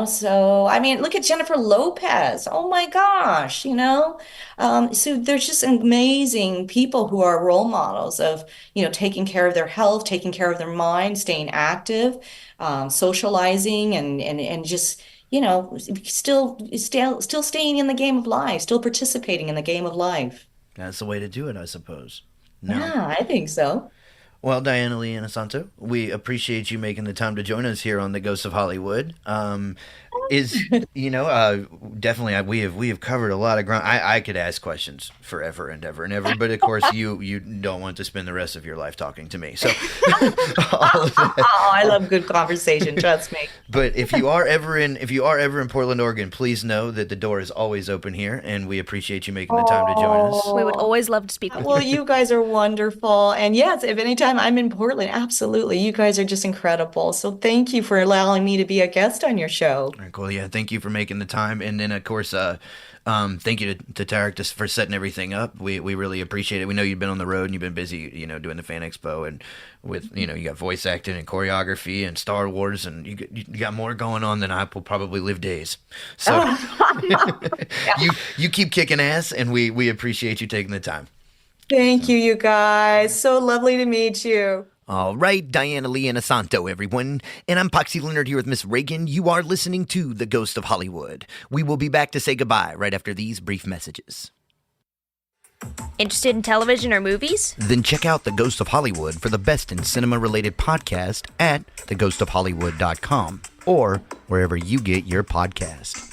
So, I mean, look at Jennifer Lopez. Oh my gosh, So there's just amazing people who are role models of, taking care of their health, taking care of their mind, staying active, socializing, and just, still staying in the game of life, still participating in the game of life. That's the way to do it, I suppose. No. Yeah, I think so. Well, Diana Lee Inosanto, we appreciate you making the time to join us here on the Ghosts of Hollywood. Definitely we have covered a lot of ground. I could ask questions forever and ever and ever, but of course you don't want to spend the rest of your life talking to me. So all of that. Oh, I love good conversation, trust me. But if you are ever in Portland, Oregon, please know that the door is always open here, and we appreciate you making the time to join us. We would always love to speak with you. Well, you guys are wonderful. And yes, if anytime I'm in Portland, absolutely. You guys are just incredible. So thank you for allowing me to be a guest on your show. right, cool. Yeah, thank you for making the time, and then of course, thank you to Tarek just for setting everything up. We really appreciate it. We know you've been on the road and you've been busy, doing the Fan Expo, and with you got voice acting and choreography and Star Wars, and you got more going on than I will probably live days. So you keep kicking ass, and we appreciate you taking the time. Thank you, you guys. So lovely to meet you. All right, Diana Lee Inosanto, everyone. And I'm Poxy Leonard here with Miss Ragan. You are listening to The Ghost of Hollywood. We will be back to say goodbye right after these brief messages. Interested in television or movies? Then check out The Ghost of Hollywood for the best in cinema-related podcast at theghostofhollywood.com or wherever you get your podcast.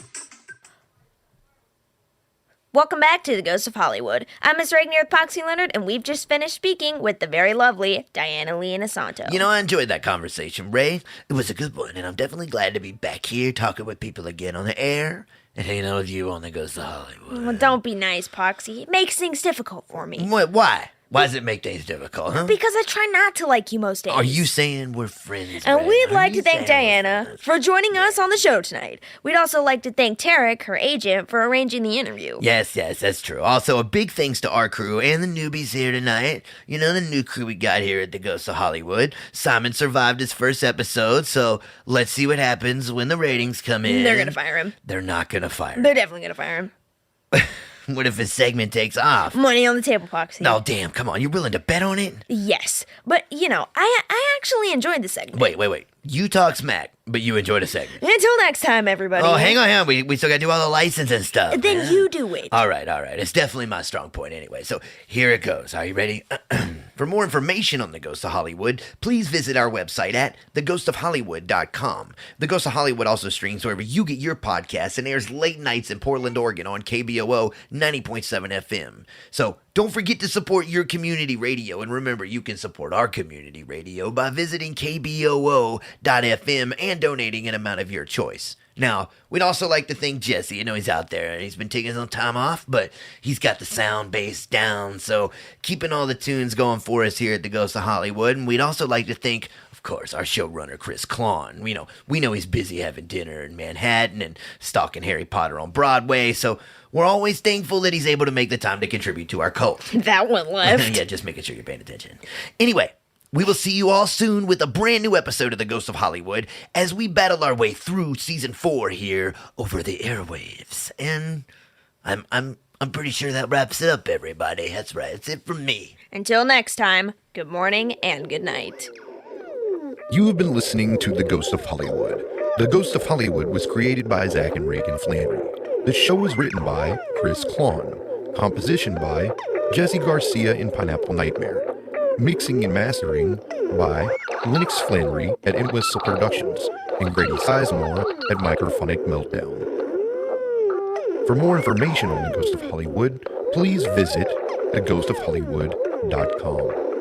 Welcome back to The Ghost of Hollywood. I'm Miss Reagan here with Poxy Leonard, and we've just finished speaking with the very lovely Diana Lee Inosanto. I enjoyed that conversation, Ray. It was a good one, and I'm definitely glad to be back here talking with people again on the air and hanging out with you on The Ghost of Hollywood. Well, don't be nice, Poxy. It makes things difficult for me. Why? Why does it make things difficult, huh? Because I try not to like you most days. Are you saying we're friends, And Ray? we'd Are like you to thank saying we're Diana friends? for joining us on the show tonight. We'd also like to thank Tarek, her agent, for arranging the interview. Yes, that's true. Also, a big thanks to our crew and the newbies here tonight. The new crew we got here at The Ghost of Hollywood. Simon survived his first episode, so let's see what happens when the ratings come in. They're gonna fire him. They're not gonna fire him. They're definitely gonna fire him. What if his segment takes off? Money on the table, Poxy. Oh, damn, come on. You're willing to bet on it? Yes, but I actually enjoyed the segment. Wait. You talk smack, but you enjoyed a segment. Until next time, everybody. Oh, hang on. We still got to do all the licensing stuff. Then man. you do it. All right. It's definitely my strong point anyway. So here it goes. Are you ready? For more information on The Ghost of Hollywood, please visit our website at theghostofhollywood.com. The Ghost of Hollywood also streams wherever you get your podcasts and airs late nights in Portland, Oregon on KBOO 90.7 FM. So don't forget to support your community radio. And remember, you can support our community radio by visiting KBOO.FM and donating an amount of your choice. Now, we'd also like to thank Jesse. He's out there. He's been taking some time off, but he's got the sound base down, so keeping all the tunes going for us here at The Ghost of Hollywood. And we'd also like to thank, of course, our showrunner, Chris Klon. We know he's busy having dinner in Manhattan and stalking Harry Potter on Broadway, so we're always thankful that he's able to make the time to contribute to our cult. That one left. Yeah, just making sure you're paying attention. Anyway, we will see you all soon with a brand new episode of The Ghost of Hollywood as we battle our way through season 4 here over the airwaves. And I'm pretty sure that wraps it up, everybody. That's right. That's it from me. Until next time, good morning and good night. You have been listening to The Ghost of Hollywood. The Ghost of Hollywood was created by Zach and Reagan Flannery. The show was written by Chris Klon. Composition by Jesse Garcia in Pineapple Nightmare. Mixing and mastering by Linux Flannery at Inwhistle Productions and Grady Sizemore at Microphonic Meltdown. For more information on The Ghost of Hollywood, please visit theghostofhollywood.com.